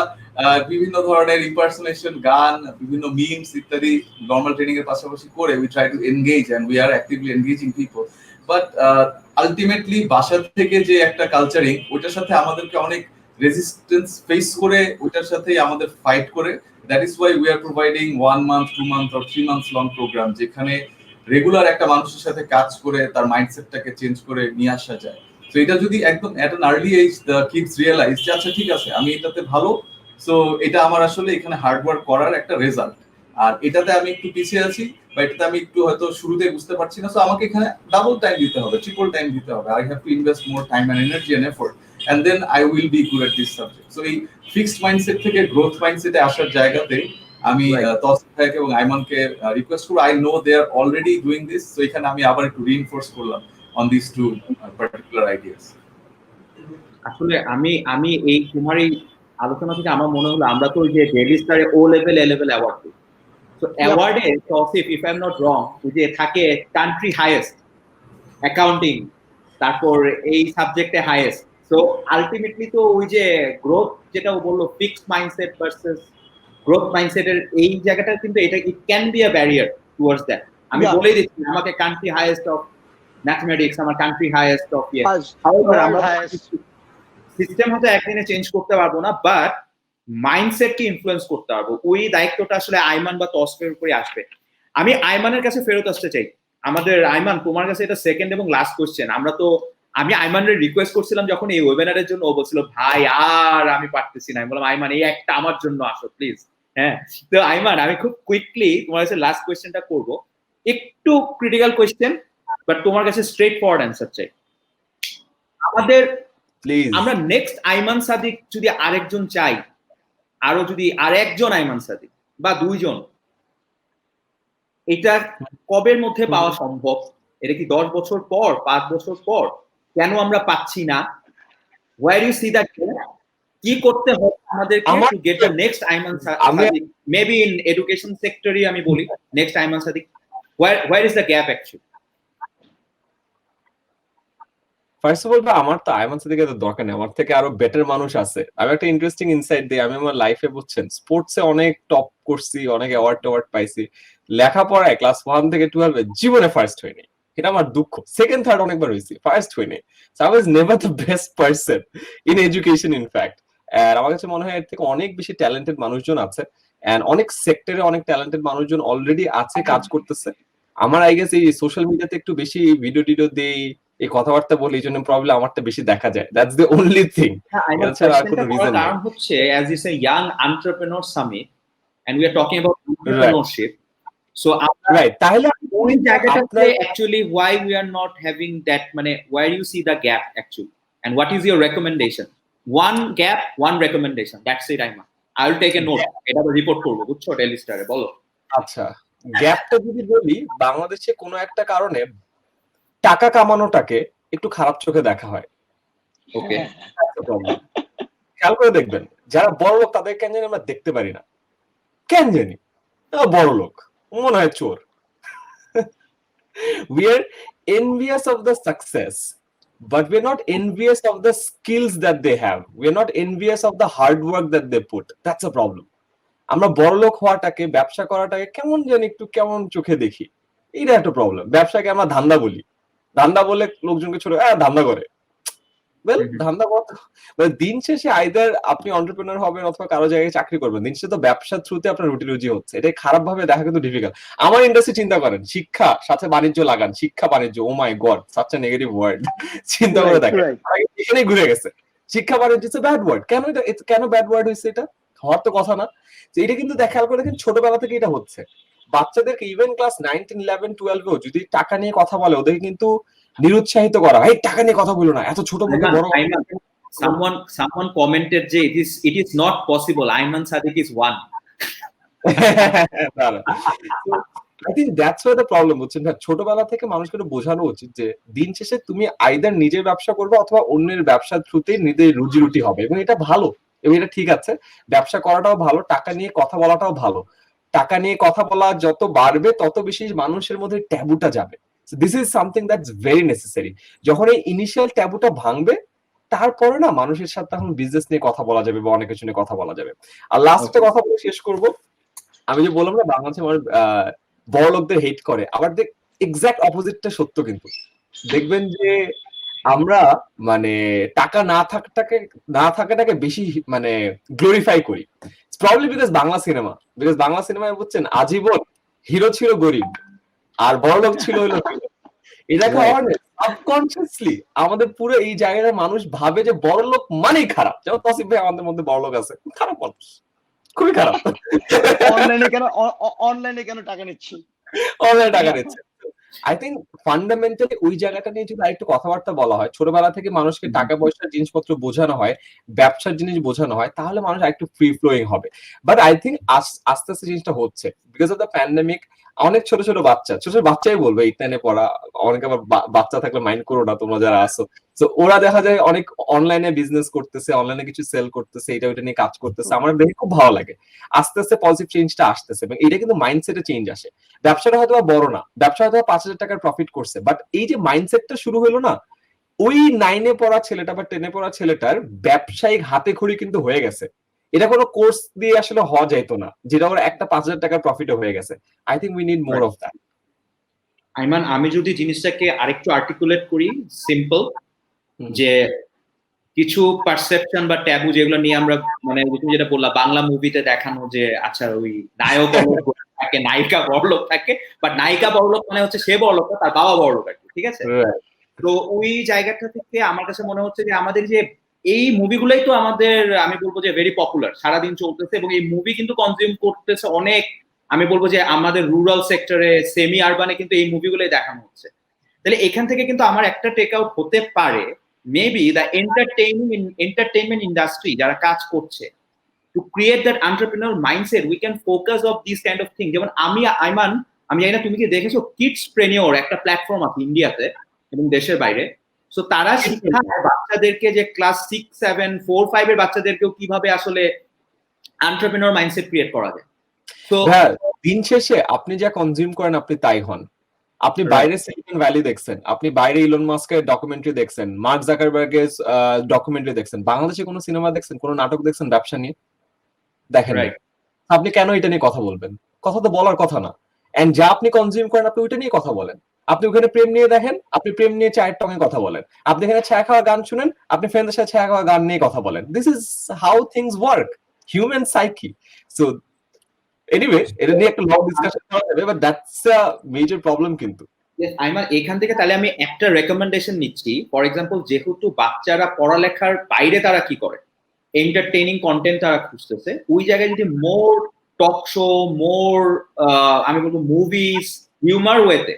বিভিন্ন ধরনের ইম্পারসোনেশন, গান, বিভিন্ন মিমস ইত্যাদি নর্মাল ট্রেনিং এর পাশাপাশি করে we try to engage and we are actively engaging people. But ultimately বাসা থেকে যে একটা কালচারিং, ওটার সাথে আমাদেরকে অনেক রেজিস্ট্যান্স ফেস করে, ওটার সাথেই আমাদের ফাইট করে। That is why we are providing 1 month, 2 month or 3 months long program, যেখানে রেগুলার একটা মানুষের সাথে কাজ করে তার মাইন্ডসেটটাকে চেঞ্জ করে নিয়ে আসা যায়। তো এটা যদি একদম at an early age the kids realise যে আচ্ছা ঠিক আছে আমি এটাতে ভালো, সো এটা আমার আসলে এখানে হার্ড ওয়ার্ক করার একটা রেজাল্ট, আর এটাতে আমি একটু পিছিয়ে আছি বা এটাতে আমি একটু হয়তো শুরুতে বুঝতে পারছি না, সো আমাকে এখানে ডাবল টাইম দিতে হবে, ট্রিপল টাইম দিতে হবে, I have to invest more time and energy and effort, and then I will be good at this subject. So এই ফিক্সড মাইন্ডসেট থেকে গ্রোথ মাইন্ডসেটে আসার জায়গাতে আমি তৌসিফ ভাই এবং আইমানকে রিকোয়েস্ট করব, I know they are already doing this, so এখানে আমি আবার একটু রিইনফোর্স করলাম on these two particular ideas? আসলে আমি এই তোমার এই আলোচনা থেকে আমার মনে হলো আমরা তো ওই যে ডেইলি স্টারে O level A level award দিই। তো অ্যাওয়ার্ডে Tousif if I am not wrong ওই যে থাকে কান্ট্রি হাইয়েস্ট অ্যাকাউন্টিং, তারপর এই সাবজেক্টে হাইয়েস্ট। সো আলটিমেটলি তো ওই যে গ্রোথ যেটা ও বললো ফিক্সড মাইন্ডসেট ভার্সেস গ্রোথ মাইন্ডসেটের এই জায়গাটা কিন্তু এটা it can be a barrier towards that. আমি বলেই দিচ্ছি আমাকে কান্ট্রি হাইয়েস্ট অফ ম্যাথমেটিক্স, আমার কান্ট্রি হাইয়েস্ট অফ ইয়ে, আমরা সিস্টেম হয়তো একদিনে চেঞ্জ করতে পারবো না, বাট মাইন্ডসেটকে ইনফ্লুয়েন্স করতে পারবো। ওই দায়িত্বটা আসলে আইমান বা তসফের উপরে আসবে। আমি আইমানের কাছে ফেরত আসতে চাই। আমাদের আইমান, তোমার কাছে এটা সেকেন্ড এবং লাস্ট কোশ্চেন। আমি আইমানের রিকোয়েস্ট করছিলাম যখন এই ওয়েবিনারের জন্য, ও বলছিল ভাই আর আমি পারতেছি না। আমি বললাম আইমান এই একটা আমার জন্য আসো প্লিজ। হ্যাঁ, তো আইমান আমি খুব কুইকলি তোমার কাছে লাস্ট কোশ্চেনটা করব, একটু ক্রিটিক্যাল কোশ্চেন, বাট তোমার কাছে স্ট্রেট ফরওয়ার্ড অ্যান্সার চাই। আমরা নেক্সট আইমান সাদিক যদি আরেকজন চাই, আরো যদি আরেকজন আইমান সাদিক বা দুইজন, এটা কবের মধ্যে পাওয়া সম্ভব? এটা কি 10 বছর পর, 5 বছর পর? কেন আমরা পাচ্ছি না? Where you see that? কি করতে হবে আমাদেরকে to get the next Aiman Sadiq? Maybe in education sector আমি বলি next Aiman Sadiq. Where is the gap actually? First of all আমার তো আইমান সাদিকের দরকার নেই, আমার থেকে আরো বেটার মানুষ আছে। আমি একটা ইন্টারেস্টিং ইনসাইট দিই, আমি আমার লাইফে বুঝছেন স্পোর্টসে অনেক টপ করছি, অনেক অ্যাওয়ার্ড পাইছি, লেখাপড়ায় ক্লাস 1 থেকে 12 জীবনে ফার্স্ট হয়নি, এটা আমার দুঃখ। সেকেন্ড থার্ড অনেকবার হয়েছি, ফার্স্ট হয়নি। So I was never the best person in education in fact. আর আমার কাছে মনে হয় এর থেকে অনেক বেশি ট্যালেন্টেড মানুষজন আছে, এন্ড অনেক সেক্টরে অনেক ট্যালেন্টেড মানুষজন অলরেডি আছে, কাজ করতেছে। আমার আই গেস এই সোশ্যাল মিডিয়াতে একটু বেশি ভিডিও টিডিও দেই, এই কথাবার্তা বলি, এই জন্য প্রবলেম আমারটা বেশি দেখা যায়। That's the only thing. এছাড়া আর কোনো রিজন নেই। কারণ হচ্ছে as you say young entrepreneur summit and we are talking about entrepreneurship, so right, তাহলে ওই জায়গাটাতে actually why we are not having that, মানে where you see the gap actually and what is your recommendation? One gap, one recommendation, that's it. I will take a note, এটা report করব, বুঝছো? Daily স্টারে বলো। আচ্ছা, গ্যাপটা যদি বলি, বাংলাদেশে কোনো একটা কারণে টাকা কামানোটাকে একটু খারাপ চোখে দেখা হয়। ওকে, খেয়াল করে দেখবেন যারা বড় লোক তাদের কেন জানি আমরা দেখতে পারি না, কেন জানি বড় লোক মনে হয় চোর। We are envious of the success, but we're not envious of the skills that they have. We're not envious of the hard work that they put. That's a problem. আমরা বড় লোক হওয়াটাকে, ব্যবসা করাটাকে কেমন জানি একটু কেমন চোখে দেখি, এটা একটা প্রবলেম। ব্যবসাকে আমরা ধান্দা বলি, ধান্দা বলে লোকজনকে ছোট ধান্দা করে। ধান্দা কত, মানে দিন শেষে আইদার আপনি এন্টারপ্রেনার হবেন অথবা কারো জায়গায় চাকরি করবেন, দিন শেষে তো ব্যবসার থ্রুতে আপনার রুটি রুজি হচ্ছে। এটা খারাপ ভাবে দেখা কিন্তু ডিফিকাল্ট। আমার ইন্ডাস্ট্রি চিন্তা করেন, শিক্ষা সাথে বাণিজ্য লাগান, শিক্ষা বাণিজ্য, oh my god such a negative word. চিন্তা করে দেখেন এখানেই ঘুরে গেছে। শিক্ষা বাণিজ্য ইটস আ ব্যাড ওয়ার্ড। কেন এটা কেন ব্যাড ওয়ার্ড হয়েছে? এটা হওয়ার তো কথা না। এটা কিন্তু খেয়াল করে দেখেন ছোটবেলা থেকে এটা হচ্ছে। বাচ্চাদেরকে ইভেন ক্লাস 9, 10, 11, 12 যদি টাকা নিয়ে কথা বলে, ওদেরকে কিন্তু নিরুৎসাহিত করা হয়, টাকা নিয়ে কথা বলো না, এত ছোট মুখে বড়। Someone commented যে it is not possible, Ayman Sadiq is one. I think that's where the problem হচ্ছে। ছোটবেলা থেকে মানুষকে বোঝানো উচিত যে দিন শেষে তুমি আইদার নিজের ব্যবসা করবে অথবা অন্যের ব্যবসার থ্রুতে নিজের রুজি রুটি হবে, এবং এটা ভালো এবং এটা ঠিক আছে। ব্যবসা করাটাও ভালো, টাকা নিয়ে কথা বলাটাও ভালো। টাকা নিয়ে কথা বলা যত বাড়বে তত বেশি মানুষের মধ্যে ট্যাবুটা যাবে। This is something that's very necessary. যখন এই ইনিশিয়াল ট্যাবুটা ভাঙবে, তারপরে না মানুষের সাথে তখন বিজনেস নিয়ে কথা বলা যাবে বা অনেক কিছু নিয়ে কথা বলা যাবে। আর লাস্টে কথা বলে শেষ করব, আমি যে বললাম না বাংলাদেশে মানুষ বড় লোকদের হেট করে, আবার এক্সাক্ট অপোজিটটা সত্য। কিন্তু দেখবেন যে আমরা মানে টাকা না থাকাটাকে বেশি মানে গ্লোরিফাই করি। প্রবলি বিকজ বাংলা সিনেমায় বুঝছেন আজীবন হিরো ছিল গরিব আর বড় লোক ছিল হলো। এটাকে সাবকনসিয়াসলি আমাদের পুরো এই জায়গাটা মানুষ ভাবে যে বড় লোক মানেই খারাপ। যেমন তসিফ ভাই আমাদের মধ্যে বড় লোক আছে, খারাপ মানুষ, খুবই খারাপ। অনলাইনে কেন টাকা নিচ্ছে, অনলাইনে টাকা নিচ্ছে। আই থিঙ্ক ফান্ডামেন্টালি ওই জায়গাটা নিয়ে যদি আরেকটু কথাবার্তা বলা হয়, ছোটবেলা থেকে মানুষকে টাকা পয়সার জিনিসপত্র বোঝানো হয়, ব্যবসার জিনিস বোঝানো হয়, তাহলে মানুষ একটু ফ্রি ফ্লোয়িং হবে। বাট আই থিঙ্ক আস্তে আস্তে জিনিসটা হচ্ছে বিকজ অফ দ্য প্যান্ডেমিক। অনেক ছোট ছোট বাচ্চাই বলবে 8-9 পড়া, অনেকে আবার বাচ্চা থাকলে মাইন্ড করো না তোমরা যারা আসো, তো ওরা দেখা যায় অনেক অনলাইনে বিজনেস করতেছে, অনলাইনে কিছু সেল করতেছে, এটা ওইটা নিয়ে কাজ করতেছে। আমার দেখে খুব ভালো লাগে আস্তে আস্তে পজিটিভ চেঞ্জটা আসতেছে, এবং এটা কিন্তু মাইন্ডসেটে চেঞ্জ আসে। ব্যবসাটা হয়তো বড় না, ব্যবসা হয়তো 5,000 টাকার প্রফিট করছে, বাট এই যে মাইন্ডসেটটা শুরু হলো না, ওই 9-এ পড়া ছেলেটা বা 10-এ পড়া ছেলেটার ব্যবসায়িক হাতে খড়ি কিন্তু হয়ে গেছে। এটা কোনো কোর্স দিয়ে আসলে হওয়া যাইতো না, যেটা ওর একটা 5,000 টাকার প্রফিটও হয়ে গেছে। I think we need more of that. Aiman, আমি যদি জিনিসটাকে আরেকটু আর্টিকুলেট করি, সিম্পল, যে কিছু পারসেপশন বা ট্যাবু যেগুলো নিয়ে আমরা, মানে তুমি যেটা বললা বাংলা মুভিতে দেখানো যে আচ্ছা ওই নায়ক থাকে, নায়িকা বড়লোক থাকে, বাট নায়িকা বড়লোক মানে হচ্ছে সে বড়লোক না, তার বাবা বড়লোক আর কি, ঠিক আছে? তো ওই জায়গাটা থেকে আমার কাছে মনে হচ্ছে যে আমাদের যে এই মুভিগুলোই তো আমাদের, আমি বলবো যে ভেরি পপুলার, সারাদিন চলতেছে, এবং এই মুভি কিন্তু কনজিউম করতেছে অনেক, আমি বলবো যে আমাদের রুরাল সেক্টরে, সেমি আরবানে কিন্তু এই মুভিগুলোই দেখানো হচ্ছে। তাহলে এখান থেকে কিন্তু আমার একটা টেক আউট হতে পারে, মেবি দ্য এন্টারটেইনমেন্ট ইন্ডাস্ট্রি যারা কাজ করছে, two create that entrepreneur mindset, we can focus of this kind of thing. যেমন আইমান, আমি জানি না তুমি কি দেখেছো, কিডস প্রেনিওর একটা প্ল্যাটফর্ম আছে ইন্ডিয়াতে এবং দেশের বাইরে। সো তারা শিক্ষায় বাচ্চাদেরকে, যে ক্লাস 6, 7, 4, 5 এর বাচ্চাদেরকেও কিভাবে আসলে এন্টারপ্রেনিউর মাইন্ডসেট ক্রিয়েট করা যায়। তো দিন শেষে আপনি যা কনজিউম করেন আপনি তাই হন। আপনি বাইরে সিলিকন ভ্যালি দেখছেন, আপনি বাইরে ইলন মাস্কের ডকুমেন্টারি দেখছেন, মার্ক জাকারবার্গের ডকুমেন্টারি দেখছেন, বাংলাদেশে কোনো সিনেমা দেখছেন, কোনো নাটক দেখছেন ব্যবসা নিয়ে? দেখেন, আপনি কেন এটা নিয়ে কথা বলবেন? কথা তো বলার কথা না। এন্ড যা আপনি কনজিউম করেন আপনি ওইটা নিয়ে কথা বলেন। আপনি ওখানে প্রেম নিয়ে দেখেন, আপনি প্রেম নিয়ে চায়ের টঙে কথা বলেন। আপনি এখানে ছায়া খাওয়া গান শুনেন, আপনি ফ্রেন্ডদের সাথে ছায়া খাওয়া গান নিয়ে কথা বলেন। This is how things work, human psyche. So anyway, এটা নিয়ে একটা লং ডিসকাশন করা যাবে, but that's a major problem কিন্তু। আইমান, এখান থেকে তাহলে আমি একটা রেকমেন্ডেশন নিচ্ছি। ফর এক্সাম্পল, যেহেতু বাচ্চারা পড়ালেখার বাইরে তারা কি করে, এন্টারটেইনিং কন্টেন্ট তারা খুঁজতেছে, ওই জায়গায় যদি মোর টক শো, মোর আমি বলবো মুভিজ, হিউমার ওয়েতে,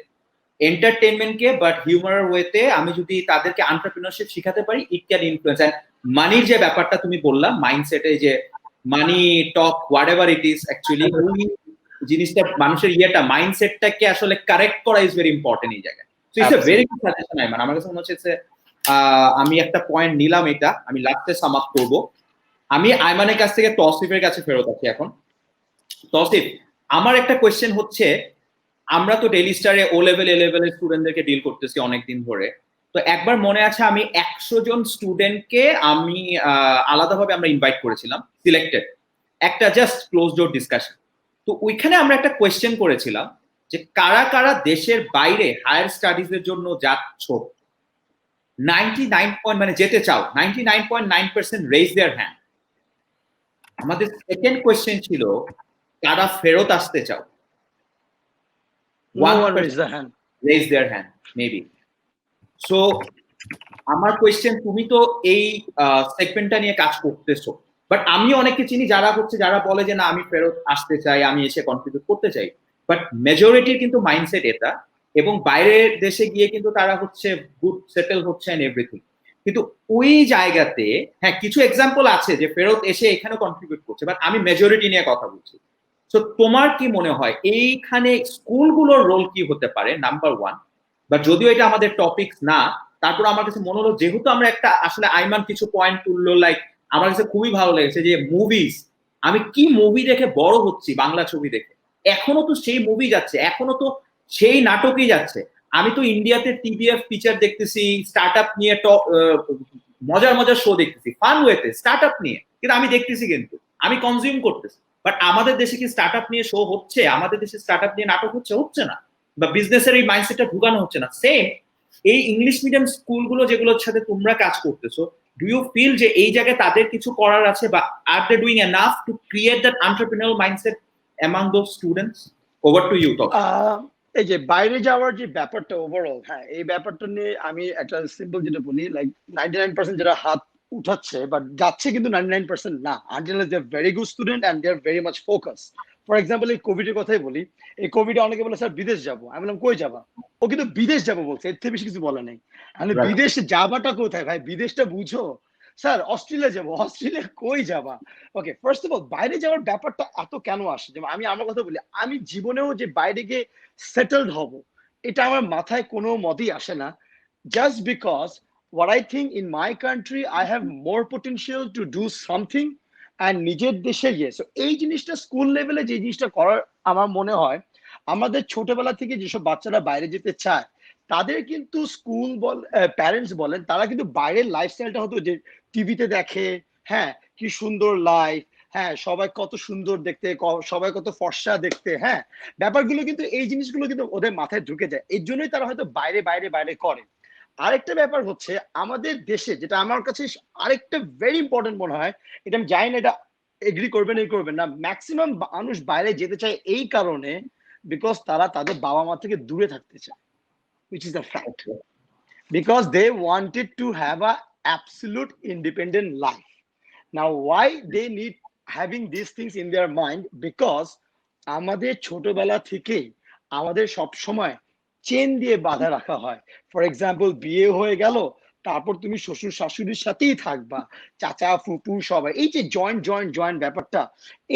এন্টারটেইনমেন্টকে বাট হিউমার ওয়েতে আমি যদি তাদেরকে এন্টারপ্রেনারশিপ শিখাতে পারি, ইট ক্যান ইনফ্লুয়েন্স। এন্ড মানির যে ব্যাপারটা তুমি বললা, মাইন্ডসেটে যে money talk whatever it is, actually ওই জিনিসটা মানুষের ইয়েটা, মাইন্ডসেটটাকে আসলে কারেক্ট করা ইজ ভেরি ইম্পর্টেন্ট এই জায়গায়। So it's a very good suggestion Aiman. আমার কাছে মনে হচ্ছে আমি একটা পয়েন্ট নিলাম, এটা আমি লাস্টে সাম আপ করব। আমি আইমানের কাছ থেকে তৌসিফের কাছে ফেরত আছি এখন। তৌসিফ, আমার একটা কোয়েশ্চেন হচ্ছে, আমরা তো ডেইলি স্টারে ও লেভেল এ লেভেলের স্টুডেন্টদেরকে ডিল করতেছি অনেকদিন ধরে। তো একবার মনে আছে আমি 100 জন স্টুডেন্টকে আমি আলাদাভাবে আমরা ইনভাইট করেছিলাম, সিলেক্টেড, একটা জাস্ট ক্লোজ ডোর ডিসকাশন। তো ওইখানে আমরা একটা কোয়েশ্চেন করেছিলাম যে কারা কারা দেশের বাইরে হায়ার স্টাডিজ এর জন্য যাচ্ছ, 99 মানে যেতে চাও, 99.9% রেজ দেয়ার হ্যান্ড। আমাদের সেকেন্ড কোয়েশ্চেন ছিল কারা ফেরত আসতে চাও, 1% raise their hand maybe. So আমার কোয়েশ্চেন, তুমি তো এই সেগমেন্টটা নিয়ে কাজ করতেছো, বাট আমি অনেককে চিনি যারা বলে যে না আমি ফেরত আসতে চাই, আমি এসে কন্ট্রিবিউট করতে চাই, বাট মেজরিটির কিন্তু মাইন্ডসেট এটা, এবং বাইরের দেশে গিয়ে কিন্তু তারা হচ্ছে গুড সেটেল হচ্ছে এন্ড এভরিথিং। কিন্তু ওই জায়গাতে হ্যাঁ কিছু এক্সাম্পল আছে যে ফেরত এসে এখানে কন্ট্রিবিউট করছে, বাট আমি মেজরিটি নিয়ে কথা বলছি। তো তোমার কি মনে হয় এইখানে স্কুলগুলোর রোল কি হতে পারে, নাম্বার 1? বা যদিও এটা আমাদের টপিকস না, তারপর আমার কাছে মনে হলো যেহেতু আমরা একটা আসলে আইমান কিছু পয়েন্ট তুললো, লাইক আমার কাছে খুবই ভালো লেগেছে যে মুভিজ, আমি কি মুভি দেখে বড় হচ্ছি, বাংলা ছবি দেখে, এখনো তো সেই মুভি যাচ্ছে, এখনো তো সেই নাটকই যাচ্ছে। আমি তো ইন্ডিয়াতে টিভিএফ ফিচার দেখতেছি, স্টার্ট আপ নিয়ে মজার মজার শো দেখতেছি, ফান ওয়েতে স্টার্ট আপ নিয়ে, কিন্তু আমি দেখতেছি, কিন্তু আমি কনজিউম করতেছি। বাট আমাদের দেশে কি স্টার্ট আপ নিয়ে শো হচ্ছে? আমাদের দেশে স্টার্ট আপ নিয়ে নাটক হচ্ছে না, বা বিজনেসের এই মাইন্ডসেটটা ঢুকানো হচ্ছে না। সেম এই ইংলিশ মিডিয়াম স্কুলগুলো যেগুলোর সাথে তোমরা কাজ করতেছো, ডু ইউ ফিল যে এই জায়গায় তাদের কিছু করার আছে, বা are they doing enough to create that entrepreneurial mindset among those students? Over to you. এই যে বাইরে যাওয়ার যে ব্যাপারটা ওভারঅল, হ্যাঁ এই ব্যাপারটা নিয়ে আমি একটা সিম্পল যেটা বলি, লাইক 99% যারা হাত উঠাচ্ছে বাট যাচ্ছে কিন্তু 99% না, until they are very good student and they are very much focus. For example এই কোভিড এর কথাই বলি, এই কোভিডে অনেকে বলে স্যার বিদেশ যাবো, আমি বললাম কই যাবা? ও কিন্তু বিদেশ যাবো বলছে, এর থেকে বেশি কিছু বলে নাই। আমি Right. বিদেশে যাবাটা কোথায় ভাই, বিদেশটা বুঝো। স্যার অস্ট্রেলিয়া যাবো, অস্ট্রেলিয়া কই যাবা? ওকে, ফার্স্ট অফ অল বাইরে যাওয়ার ব্যাপারটা এত কেন আসে? যেমন আমি আমার কথা বলি, আমি জীবনেও যে বাইরে গিয়ে সেটেলড হব এটা আমার মাথায় কোনো মতেই আসে না, just because what I think in my country I have more potential to do something and নিজের দেশে গিয়ে, সো এই জিনিসটা স্কুল লেভেলে যে জিনিসটা করার আমার মনে হয়, আমাদের ছোটবেলা থেকে যেসব বাচ্চারা বাইরে যেতে চায় তাদের কিন্তু স্কুল বল প্যারেন্টস বলেন তারা কিন্তু বাইরের লাইফস্টাইলটা হতো যে টিভিতে দেখে, হ্যাঁ কি সুন্দর লাইফ, হ্যাঁ সবাই কত সুন্দর দেখতে, সবাই কত ফর্সা দেখতে, হ্যাঁ ব্যাপারগুলো কিন্তু এই জিনিসগুলো কিন্তু ওদের মাথায় ঢুকে যায়, এর জন্যই তারা হয়তো বাইরে বাইরে বাইরে করে। আরেকটা ব্যাপার হচ্ছে আমাদের দেশে যেটা আমার কাছে আরেকটা ভেরি ইম্পর্টেন্ট মনে হয়, এটা আমি জানি না এটা এগ্রি করবেন এই করবেন না, ম্যাক্সিমাম মানুষ বাইরে যেতে চায় এই কারণে বিকজ তারা তাদের বাবা মা থেকে দূরে থাকতে চায়, which is a fact, because they wanted to have a absolute independent life. Now why they need having these things in their mind, because আমাদের ছোটবেলা থেকে আমাদের সব সময় চেন দিয়ে বাঁধা রাখা হয়। ফর এক্সাম্পল বিয়ে হয়ে গেল, তারপর তুমি শ্বশুর শাশুড়ির সাথেই থাকবা, চাচা ফুপু সবাই, এই যে জয়েন্ট জয়েন্ট জয়েন্ট ব্যাপারটা,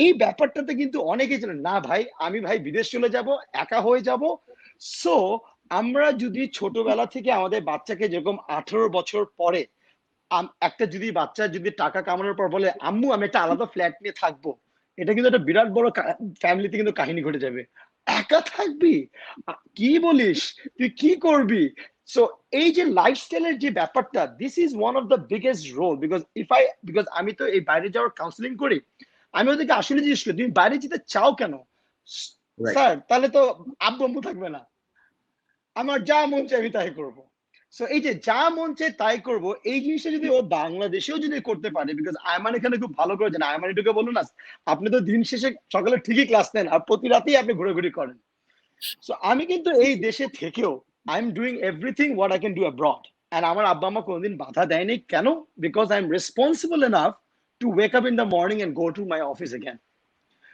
এই ব্যাপারটাতে কিন্তু অনেকে জানে না ভাই আমি ভাই বিদেশ চলে যাব, একা হয়ে যাব। সো আমরা যদি ছোটবেলা থেকে আমাদের বাচ্চাকে যেরকম 18 বছর পরে একটা যদি বাচ্চা যদি টাকা কামানোর পর বলে আম্মু আমি একটা আলাদা ফ্ল্যাট নিয়ে থাকবো, এটা কিন্তু একটা বিরাট বড় ফ্যামিলিতে কিন্তু কাহিনী ঘটে যাবে। একা থাকবি, কি বলিস, তুই কি করবি? সো এই যে লাইফস্টাইলের যে ব্যাপারটা, this is one of the biggest role, because আমি তো এই বাইরে যাওয়ার কাউন্সিলিং করি, আমি ওদেরকে আসলে জিজ্ঞেস করি তুমি বাইরে যেতে চাও কেন? Right. স্যার তাহলে তো আব্বু আম্মু থাকবে না, আমার যা মন চাই আমি তাই করবো। সো এই যে যা মন চাই তাই করবো, এই জিনিসটা যদি ও বাংলাদেশেও যদি করতে পারে, বিকজ আয়মান এখানে খুব ভালো করে জানে, আয়মান এটুকু বলুন না আপনি তো দিন শেষে সকালে ঠিকই ক্লাস নেন আর প্রতি রাতেই আপনি ঘোরাঘুরি করেন। সো আমি কিন্তু এই দেশে থেকেও I am doing everything what I can do abroad, and আমার আব্বা আম্মা কোনোদিন বাধা দেয়নি, কেন? Because I am responsible enough to wake up in the morning and go to my office again.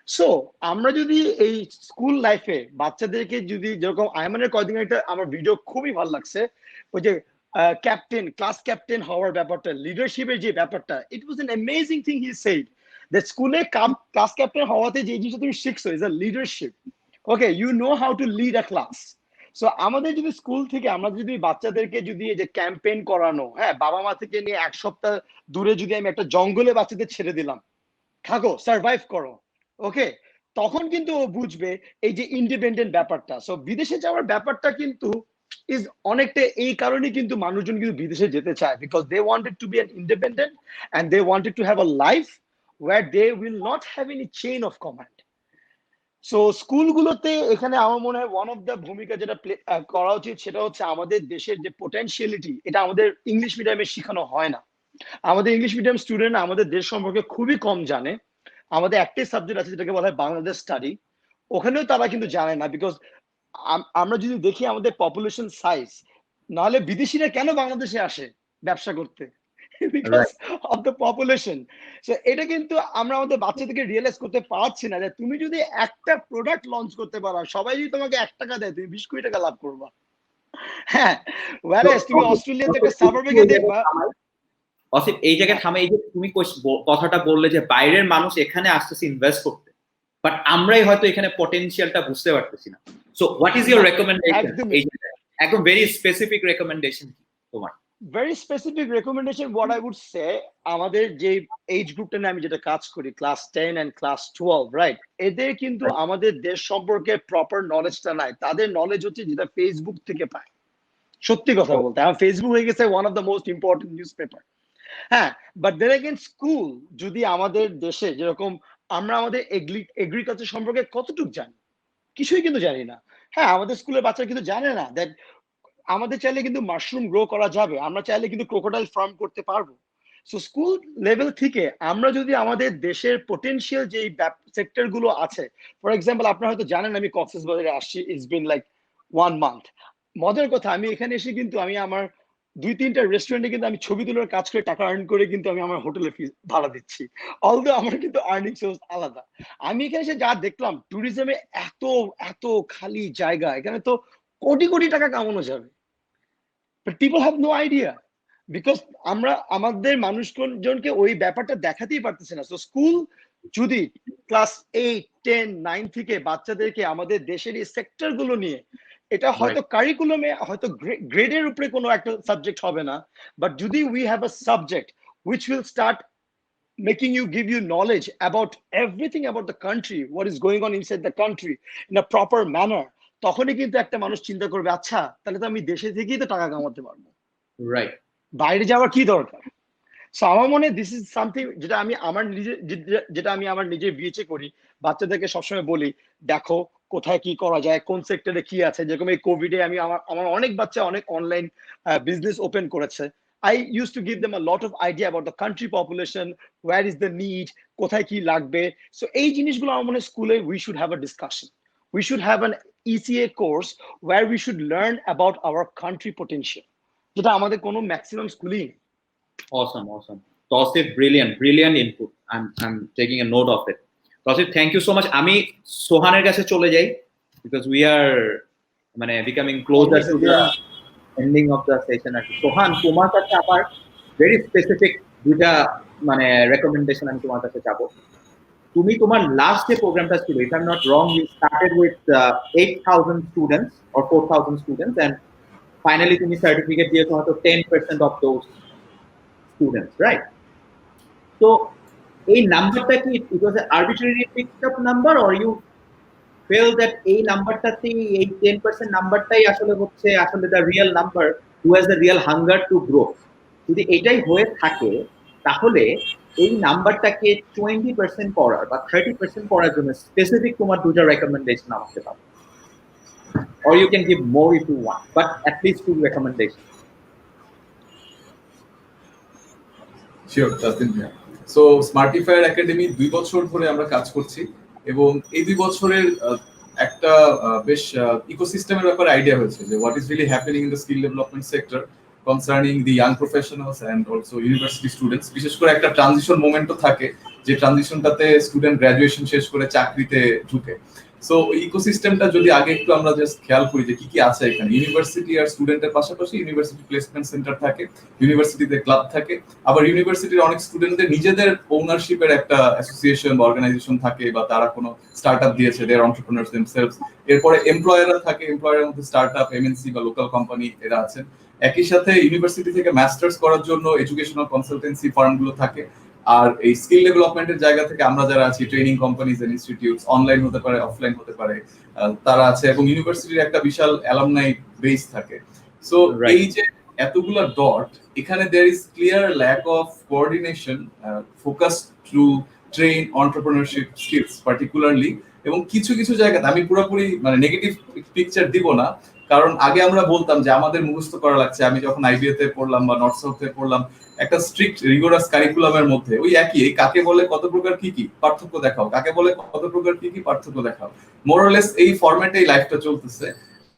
So আমরা যদি এই স্কুল লাইফে বাচ্চাদেরকে যদি যেরকম আয়মানের কয়েকদিন একটা আমার ভিডিও খুবই ভালো লাগছে, ওই যে ক্যাপ্টেন ক্লাস ক্যাপ্টেন হওয়ার ব্যাপারটা, লিডারশিপের যে ব্যাপারটা, it was an amazing thing he said that স্কুলে ক্লাস ক্যাপ্টেন হওয়াতে যে জিনিসটা তুমি শিখছো is a leadership. Okay, you know how to lead a class. So আমাদের যদি স্কুল থেকে আমরা যদি বাচ্চাদেরকে যদি এই যে ক্যাম্পেইন করানো, হ্যাঁ বাবা মা থেকে নিয়ে এক সপ্তাহ দূরে যদি আমি একটা জঙ্গলে বাচ্চাদের ছেড়ে দিলাম, থাকো সার্ভাইভ করো, ওকে, তখন কিন্তু ও বুঝবে এই যে ইন্ডিপেন্ডেন্ট ব্যাপারটা। সো বিদেশে যাওয়ার ব্যাপারটা কিন্তু ইজ অনেকটা এই কারণে কিন্তু মানুষজন কিন্তু বিদেশে যেতে চায়, because they wanted to be an independent and they wanted to have a life where they will not have any chain of command. So স্কুলগুলোতে এখানে আমার মনে হয় ওয়ান অফ দ্য ভূমিকা যেটা করা উচিত সেটা হচ্ছে আমাদের দেশের যে পোটেনশিয়ালিটি, এটা আমাদের ইংলিশ মিডিয়ামে শেখানো হয় না। আমাদের ইংলিশ মিডিয়াম স্টুডেন্ট আমাদের দেশ সম্পর্কে খুবই কম জানে। আমাদের একটাই সাবজেক্ট আছে যেটাকে বলা হয় বাংলাদেশ স্টাডি, ওখানেও তারা কিন্তু জানে না, বিকজ আমরা যদি দেখি আমাদের পপুলেশন সাইজ, নাহলে বিদেশিরা কেন বাংলাদেশে আসে ব্যবসা করতে? Because of the population. So এটা কিন্তু আমরা আমাদের বাচ্চাদেরকে রিয়েলাইজ করতে পারছি না যে তুমি যদি একটা প্রোডাক্ট লঞ্চ করতে পারো, সবাই যদি তোমাকে 1 টাকা দেয় তুমি 20 কোটি টাকা লাভ করবা। হ্যাঁ, whereas তুমি অস্ট্রেলিয়াতে একটা সাবার্বে গিয়ে দেখবা। অসিফ এই জায়গায় থামে, এই যে তুমি কথাটা বললে যে বাইরের মানুষ এখানে আসতেছে ইনভেস্ট করতে, বাট আমরাই হয়তো এখানে পটেনশিয়ালটা বুঝতে পারতেছি না। So what is your recommendation? এই একদম ভেরি স্পেসিফিক রেকমেন্ডেশন তোমার? Very specific recommendation what I would say, আমাদের যে এজ গ্রুপটা নিয়ে আমি যেটা কাজ করি ক্লাস 10 এন্ড ক্লাস 12, রাইট, এদের কিন্তু আমাদের দেশ সম্পর্কে প্রপার নলেজটা নাই। তাদের নলেজ হচ্ছে যেটা ফেসবুক থেকে পায়। সত্যি কথা বলতে আমার ফেসবুক হয়ে গেছে one of the most important news paper. হ্যাঁ, বাট দেন এগেইন স্কুল যদি আমাদের দেশে যেরকম আমরা আমাদের এগ্রিকালচার সম্পর্কে কতটুকু জানি, কিছুই কিন্তু জানি না। হ্যাঁ, আমাদের স্কুলের বাচ্চারা কিন্তু জানে না দ্যাট আমাদের চাইলে কিন্তু মাশরুম গ্রো করা যাবে, আমরা চাইলে কিন্তু ক্রোকোডাইল ফার্ম করতে পারবো। সো স্কুল লেভেল থেকে আমরা যদি আমাদের দেশের পোটেনশিয়াল যে সেক্টর গুলো আছে, ফর এক্সাম্পল আপনারা হয়তো জানেন আমি কক্সবাজারে আসছি, ইটস বিন লাইক 1 মান্থ। মজার কথা আমি এখানে এসে কিন্তু আমি আমার 2-3টা রেস্টুরেন্টে কিন্তু আমি ছবি তোলার কাজ করে টাকা আর্ন করে কিন্তু আমি আমার হোটেলে ফি ভাড়া দিচ্ছি। অলদো আমার কিন্তু আর্নিং সোর্স আলাদা। আমি এখানে এসে যা দেখলাম ট্যুরিজমে এত এত খালি জায়গা, এখানে তো কোটি কোটি টাকা কামানো যাবে। But people have no idea because আমরা আমাদের মানুষজনকে ওই ব্যাপারটা দেখাতেই পারতেছে না। সো স্কুল যদি ক্লাস 8, 10, 9 থেকে বাচ্চাদেরকে আমাদের দেশের এই সেক্টর গুলো নিয়ে, এটা হয়তো কারিকুলামে হয়তো গ্রেডের উপরে কোনো একটা সাবজেক্ট হবে না, বাট যদি we have a subject which will start making you give you knowledge about everything about the country, what is going on inside the country in a proper manner, তখনই কিন্তু একটা মানুষ চিন্তা করবে আচ্ছা তাহলে তো আমি দেশে থেকেই তো টাকা কামাতে পারবো, রাইট। বাইরে যাওয়ার কি দরকার। সো আমার মনে দিস ইজ সামথিং যেটা আমি আমার নিজের বিএচএ করি, বাচ্চাদেরকে সবসময় বলি দেখো কোথায় কি করা যায়, কোন সেক্টরে কি আছে। যেরকম এই কোভিডে আমি আমার অনেক বাচ্চা অনেক অনলাইন বিজনেস ওপেন করেছে। I used to give them a lot of idea about the country population, where is the need, কোথায় কি লাগবে। সো এই জিনিসগুলো আমার মনে হয় স্কুলে we should have a discussion. We should have an ECA course where we should learn about our country potential, যেটা আমাদের কোনো ম্যাক্সিমাম স্কুলেই। Awesome. Tausif, brilliant input. I'm taking a note of it. Tausif, thank you so much. আমি সোহানের কাছে চলে যাই because we are মানে becoming closer to the ending of the session. সোহান, তোমার কাছে আবার very specific দুইটা মানে recommendation আমি তোমার কাছে চাবো। তুমি তোমার লাস্ট যে প্রোগ্রামটা ছিল, if I'm not wrong, you started with 8,000 students or 4,000 students and finally তুমি certificate দিয়েছো হয়তো 10% of those students, right? So এই নাম্বারটা কি it was an arbitrarily picked up number or you feel that এই নাম্বারটাতে এই 10% নাম্বারটাই আসলে হচ্ছে আসলে the real number who has the real hunger to grow? যদি এটাই হয়ে থাকে তাহলে এই নাম্বারটাকে 20% করার বা 30% করার জন্য স্পেসিফিক তোমার দুটো রেকমেন্ডেশন আমাকে দাও, or you can give more if you want, but at least two recommendations. Sure Taslim ভাইয়া। সো স্মার্টিফায়ার একাডেমি 2 বছর ধরে আমরা কাজ করছি এবং এই 2 বছরের একটা বেশ ইকোসিস্টেমের ব্যাপারে আইডিয়া হয়েছে যে what is really happening in the skill development sector concerning the young professionals and also university students. বিশেষ করে একটা ট্রানজিশন মোমেন্টও থাকে যে ট্রানজিশনটাতে স্টুডেন্ট গ্র্যাজুয়েশন শেষ করে চাকরিতে ঢুকে। সো ইকোসিস্টেমটা যদি আগে একটু আমরা জাস্ট খেয়াল করি যে কি কি আছে এখানে, ইউনিভার্সিটি আর স্টুডেন্টের পাশাপাশি ইউনিভার্সিটি প্লেসমেন্ট সেন্টার থাকে, ইউনিভার্সিটিতে ক্লাব থাকে, আবার ইউনিভার্সিটির অনেক স্টুডেন্টদের নিজেদের ওনারশিপের একটা অ্যাসোসিয়েশন বা অর্গানাইজেশন থাকে বা তারা কোনো স্টার্টআপ দিয়েছে, দে আর এন্টারপ্রেনার্স দেমসেলভস। এরপরে এমপ্লয়াররা থাকে, এমপ্লয়ারের মধ্যে স্টার্টআপ, এমএনসি বা লোকাল কোম্পানি এরা আছেন। একই সাথে ইউনিভার্সিটি থেকে মাস্টার্স করার জন্য এডুকেশনাল কনসালটেন্সি ফার্মগুলো থাকে। আর এই স্কিল ডেভেলপমেন্টের জায়গা থেকে আমরা যারা আছি, training companies and institutes, online হতে পারে অফলাইন হতে পারে, তারা আছে এবং ইউনিভার্সিটির একটা বিশাল অ্যালামনাই বেস থাকে। সো এই যে এতগুলা ডট, এখানে there is clear lack of coordination focus to train entrepreneurship skills particularly. এবং কিছু কিছু জায়গাতে আমি পুরোপুরি মানে নেগেটিভ পিকচার দিব না, কারণ আগে আমরা বলতাম যে আমাদের মুখস্থ করা লাগছে। আমি যখন আইবিএ তে পড়লাম বা নর্থ সাউথে পড়লাম, একটা স্ট্রিক্ট রিগোরাস কারিকুলামের মধ্যে ওই একই কাকে বলে কত প্রকার কি কি পার্থক্য দেখাও, কাকে বলে কত প্রকার কি কি পার্থক্য দেখাও, মোরলেস এই ফরম্যাটে এই লাইফটা চলতেছে।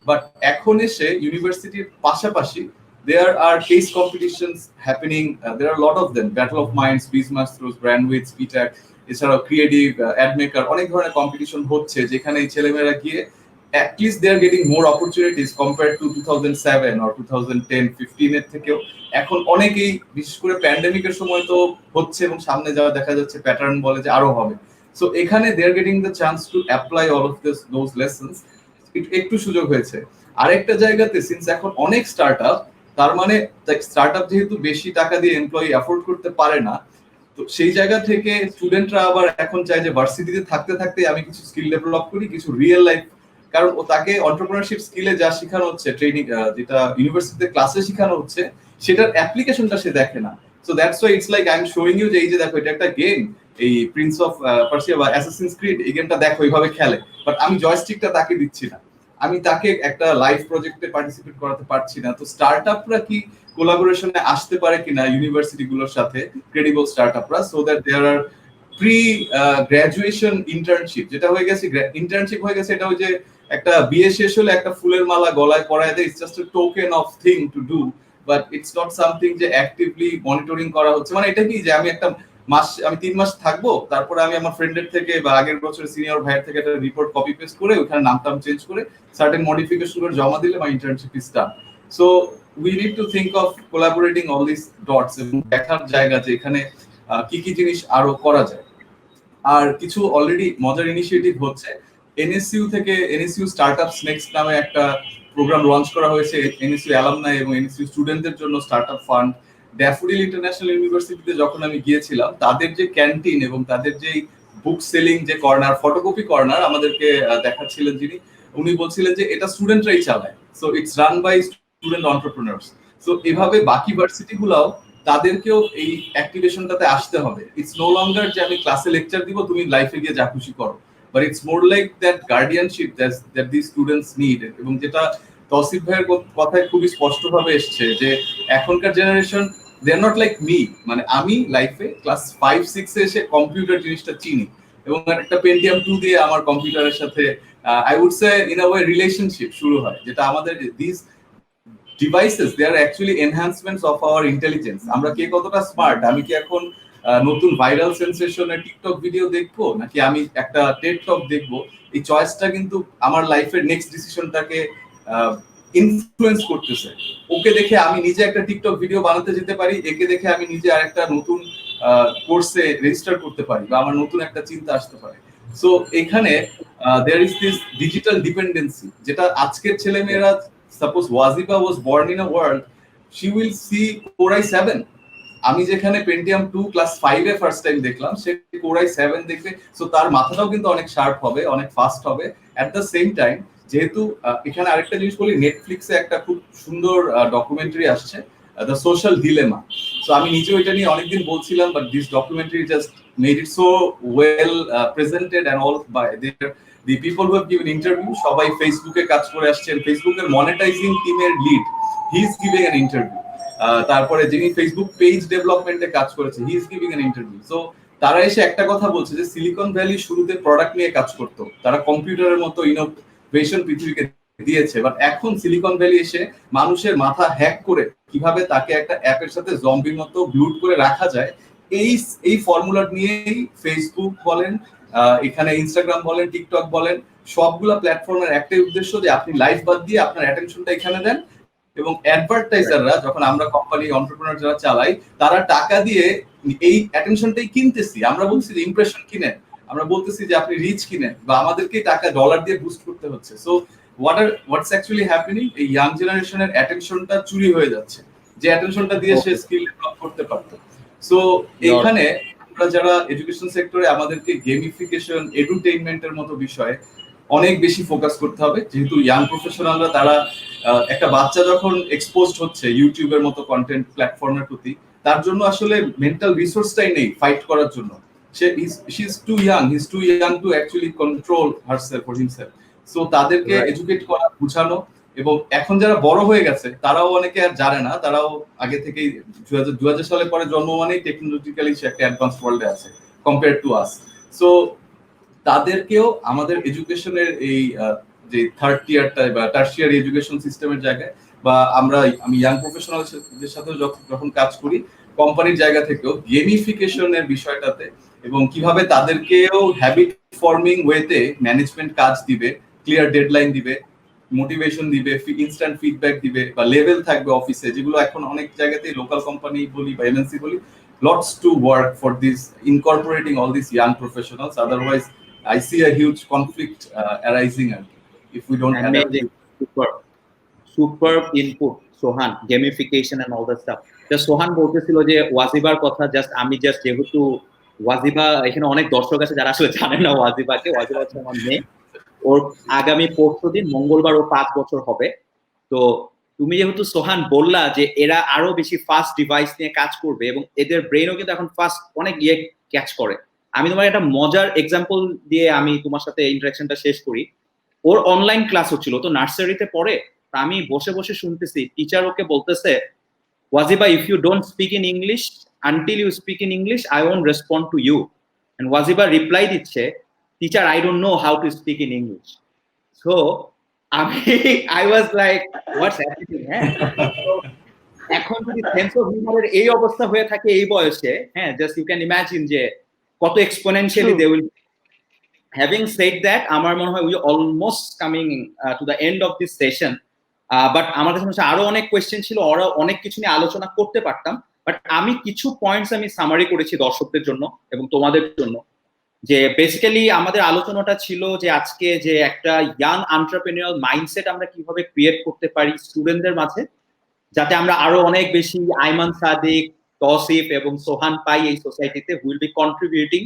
বাট এখন এসে ইউনিভার্সিটির পাশাপাশি there are case competitions happening, there are a lot of them, battle of minds, Beastmasters, Brandwidth, PTAC, এছাড়াও ক্রিয়েটিভ, অ্যাডমেকার, অনেক ধরনের কম্পিটিশন হচ্ছে যেখানে এই ছেলেমেয়েরা গিয়ে at least they are getting more opportunities compared to 2007 or 2010-15 এর থেকেও এখন অনেকেই, বিশেষ করে প্যান্ডেমিকের সময় তো হচ্ছে এবং সামনে যাওয়া দেখা যাচ্ছে প্যাটার্ন বলে যে আরো হবে। সো এখানে they are getting the chance to apply all of those lessons, একটু সুযোগ হয়েছে। আরেকটা জায়গাতে সিন্স এখন অনেক স্টার্টআপ, তার মানে স্টার্টআপ যেহেতু বেশি টাকা দিয়ে এমপ্লয়ি অ্যাফোর্ড করতে পারে না, তো সেই জায়গা থেকে স্টুডেন্টরা আবার এখন চায় যে ভার্সিটিতে থাকতে থাকতে আমি কিছু স্কিল ডেভেলপ করি, কিছু রিয়েল লাইফ, কারণ ও তাকে এন্টারপ্রেনারশিপ স্কিলে যা শেখানো হচ্ছে ট্রেনিং, যেটা ইউনিভার্সিটিতে ক্লাসে শেখানো হচ্ছে সেটার অ্যাপ্লিকেশনটা সে দেখে না। So that's why it's like I am showing you যে এই যে দেখো এটা একটা গেম, এই প্রিন্স অফ পার্সিয়া বা অ্যাসাসিনস ক্রিড, এই গেমটা দেখো এইভাবে খেলে, বাট আমি জয়স্টিকটা তাকে দিচ্ছি না, আমি তাকে একটা লাইভ প্রজেক্টে পার্টিসিপেট করাতে পারছি না। তো স্টার্টআপরা কি কোলাবোরেশনে আসতে পারে কিনা ইউনিভার্সিটিগুলোর সাথে, ক্রেডিবল স্টার্টআপরা, so that there are pre graduation internship, যেটা হয়ে গেছে ইন্টার্নশিপ হয়ে গেছে, এটা ওই যে একটা বিয়ে শেষ হলে একটা ফুলের মালা গলায় পরায় দেয়, it's just a token of thing to do, but it's not something যে অ্যাক্টিভলি মনিটরিং করা হচ্ছে। মানে এটা কি যে আমি 3 মাস থাকবো, তারপরে আমি আমার ফ্রেন্ডের থেকে বা আগের বছরের সিনিয়র ভাইয়ের থেকে একটা রিপোর্ট কপি পেস্ট করে ওখানে নামটাম চেঞ্জ করে সার্টেন মডিফিকেশন করে জমা দিলে my internship is done. So we need to think of collaborating all this dots এবং দেখার জায়গা যে এখানে কি কি জিনিস আরো করা যায়। আর কিছু অলরেডি মজার ইনিশিয়েটিভ হচ্ছে। এনএসইউ থেকে এনএসইউ স্টার্টআপস নেক্সট নামে একটা প্রোগ্রাম লঞ্চ করা হয়েছে এনএসইউ অ্যালামনাই এবং এনএসইউ স্টুডেন্টদের জন্য স্টার্টআপ ফান্ড। ড্যাফোডিল ইন্টারন্যাশনাল ইউনিভার্সিটিতে যখন আমি গিয়েছিলাম, তাদের যে ক্যান্টিন এবং তাদের যে বুক সেলিং যে কর্নার, ফটোকপি কর্নার আমাদেরকে দেখাচ্ছিলেন যিনি, উনি বলছিলেন যে এটা স্টুডেন্টরাই চালায়, so it's run by student entrepreneurs. So এভাবে বাকি ভার্সিটি গুলাও তাদেরকেও এই অ্যাক্টিভেশনটাতে আসতে হবে। ইটস নো লঙ্গার যে আমি ক্লাসে লেকচার দিব, তুমি লাইফে গিয়ে যা খুশি করো, but it's more like that guardianship that the students need. এবং যেটা তৌসিফ ভাইয়ের কথায় খুবই স্পষ্টভাবে এসছে যে এখনকার generation they are not like me. মানে আমি লাইফে ক্লাস 5-6 এ এসে কম্পিউটার জিনিসটা চিনি এবং একটা পেন্টিয়াম 2 দিয়ে আমার কম্পিউটারের সাথে I would say in a way relationship শুরু হয়, যেটা আমাদের this devices they are actually enhancements of our intelligence. আমরা কে কতটা স্মার্ট, আমি কি এখন নতুন ভাইরাল সেন্সেশনের টিকটক ভিডিও দেখবো নাকি আমি একটা টেড টক দেখবো, এই চয়েসটা কিন্তু আমার লাইফের নেক্সট ডিসিশনটাকে ইনফ্লুয়েন্স করতেছে। ওকে দেখে আমি নিজে একটা টিকটক ভিডিও বানাতে যেতে পারি, একে দেখে আমি নিজে আরেকটা নতুন কোর্সে রেজিস্টার করতে পারি বা আমার নতুন একটা চিন্তা আসতে পারে। সো এখানে there is this digital dependency, যেটা আজকের ছেলেমেয়েরা, suppose Wajiba was born in a world, she will see Core i7। আমি যেখানে পেন্টিয়াম 2 ক্লাস 5 এ ফার্স্ট টাইম দেখলাম, সে Core i7 দেখবে। সো তার মাথাটাও কিন্তু অনেক শার্প হবে, অনেক ফাস্ট হবে। এট দ্য সেম টাইম যেহেতু এখানে আরেকটা জিনিস বলি, নেটফ্লিক্সে একটা খুব সুন্দর ডকুমেন্টারি আসছে, দ্য সোশ্যাল ডিলেমা। সো আমি নিজেও এটা নিয়ে অনেকদিন বলছিলাম, but this documentary just made it so well presented and all by the people who have given interview. সবাই ফেসবুকে কাজ করে আসছেন, ফেসবুকের মনিটাইজিং টিমের lead, he is giving an interview. তারপরে যিনি ফেসবুক পেজ ডেভেলপমেন্টে কাজ করেছে, he is giving an interview. So তারা এসে একটা কথা বলছে যে সিলিকন ভ্যালি শুরুতে প্রোডাক্ট নিয়ে কাজ করতো, তারা কম্পিউটারের মতো ইনোভেশন পৃথিবীকে দিয়েছে, বাট এখন সিলিকন ভ্যালি এসে মানুষের মাথা হ্যাক করে কিভাবে তাকে একটা অ্যাপের সাথে জম্বির মতো গ্লুড করে রাখা যায়, এই ফর্মুলা নিয়েই ফেসবুক বলেন, এখানে ইনস্টাগ্রাম বলেন, টিকটক বলেন, সবগুলা প্ল্যাটফর্মের একটাই উদ্দেশ্য যে আপনি লাইফ বাদ দিয়ে আপনার অ্যাটেনশনটা এখানে দেন। এবং অ্যাডভার্টাইজাররা, যখন আমরা কোম্পানি এন্টারপ্রেনার যারা চালাই, তারা টাকা দিয়ে এই অ্যাটেনশনটাই কিনতেছি। আমরা বলছি যে ইমপ্রেশন কিনেন, আমরা বলতেছি যে আপনি রিচ কিনেন, বা আমাদেরকে টাকা ডলার দিয়ে বুস্ট করতে হচ্ছে। সো হোয়াটস অ্যাকচুয়ালি হ্যাপেনিং, এই ইয়াং জেনারেশনের অ্যাটেনশনটা চুরি হয়ে যাচ্ছে, যে অ্যাটেনশনটা দিয়ে সে স্কিল ডেভেলপ করতে পারতো। সো এখানে আমরা যারা এডুকেশন সেক্টরে, আমাদেরকে গেমিফিকেশন, এডুটেইনমেন্টের মতো বিষয়ে অনেক বেশি ফোকাস করতে হবে, যেহেতু ইয়াং প্রফেশনালরা তারা একটা বাচ্চা যখন এক্সপোজড হচ্ছে ইউটিউবের মতো কন্টেন্ট প্ল্যাটফর্মের প্রতি, তার জন্য আসলে মেন্টাল রিসোর্সটাই নেই ফাইট করার জন্য। She is too young, he is too young to actually control herself or himself. So তাদেরকে এডুকেট করা, বুঝানো। এবং এখন যারা বড় হয়ে গেছে তারাও অনেকে আর জানে না, তারাও আগে থেকেই 2000 সালের পরে জন্ম মানেই টেকনোলজিক্যালি সে একটা অ্যাডভান্স ওয়ার্ল্ডে আছে কম্পেয়ার টু আস। সো তাদেরকেও আমাদের এডুকেশনের এই যে থার্ড টিয়ারটা বা টার্সিয়ারি এডুকেশন সিস্টেমের জায়গায়, বা আমি ইয়াং প্রফেশনালদের সাথে যখন কাজ করি কোম্পানির জায়গা থেকেও গেমিফিকেশনের বিষয়টাতে, এবং কিভাবে তাদেরকেও হ্যাবিট ফর্মিং ওয়েতে ম্যানেজমেন্ট কাজ দিবে, ক্লিয়ার ডেডলাইন দিবে, মোটিভেশন দিবে, ইনস্ট্যান্ট ফিডব্যাক দিবে, বা লেভেল থাকবে অফিসে, যেগুলো এখন অনেক জায়গাতেই লোকাল কোম্পানি বলি বা এমএনসি বলি, lots to work for this, incorporating all these young professionals. Otherwise I see a huge conflict arising if we don't amazing, super input Sohan, gamification and all that stuff. Just Sohan বলতেছিল যে ওয়াজিবার কথা, just আমি যেহেতু ওয়াজিবা, এখানে অনেক দর্শক আছে যারা আসলে জানেন না ওয়াজিবাকে, ওয়াজিবা হচ্ছে আমার মেয়ে, ওর আগামী পরশুদিন মঙ্গলবার ও 5 বছর হবে। তো তুমি যেহেতু সোহান বললা যে এরা আরো বেশি ফাস্ট ডিভাইস নিয়ে কাজ করবে এবং এদের ব্রেনও কিন্তু এখন ফাস্ট অনেক ক্যাচ করে, আমি তোমার একটা মজার এক্সাম্পল দিয়ে আমি তোমার সাথে ইন্টারাকশনটা শেষ করি। ওর অনলাইন ক্লাস হচ্ছিল, তো নার্সারিতে পড়ে, আমি বসে বসে শুনতেছি টিচার ওকে বলতেছে, Wajiba if you don't speak in English until you speak in English I won't respond to you. And Wajiba reply দিচ্ছে, teacher I don't know how to speak in English. So I was like, what's happening? এখন যদি sense of হিউমারের এই অবস্থা হয়ে থাকে এই বয়সে, হ্যাঁ, জাস্ট ইউ ক্যান ইমাজিন যে কত exponentially they will. Having said that, আমার মনে হয় we almost coming to the end of this session. But আমার কাছে মনে হচ্ছে আরো অনেক কোয়েশ্চেন ছিল, আরো অনেক কিছু নিয়ে আলোচনা করতে পারতাম, বাট আমি কিছু পয়েন্টস আমি সামারি করেছি দর্শকদের জন্য এবং তোমাদের জন্য। যে বেসিক্যালি আমাদের আলোচনাটা ছিল যে আজকে যে একটা ইয়াং এন্টারপ্রেনিউরাল মাইন্ডসেট আমরা কিভাবে ক্রিয়েট করতে পারি স্টুডেন্টদের মাঝে, যাতে আমরা আরো অনেক বেশি আইমান সাদিক, তৌসিফ এবং সোহান পাই এই সোসাইটিতে, will be contributing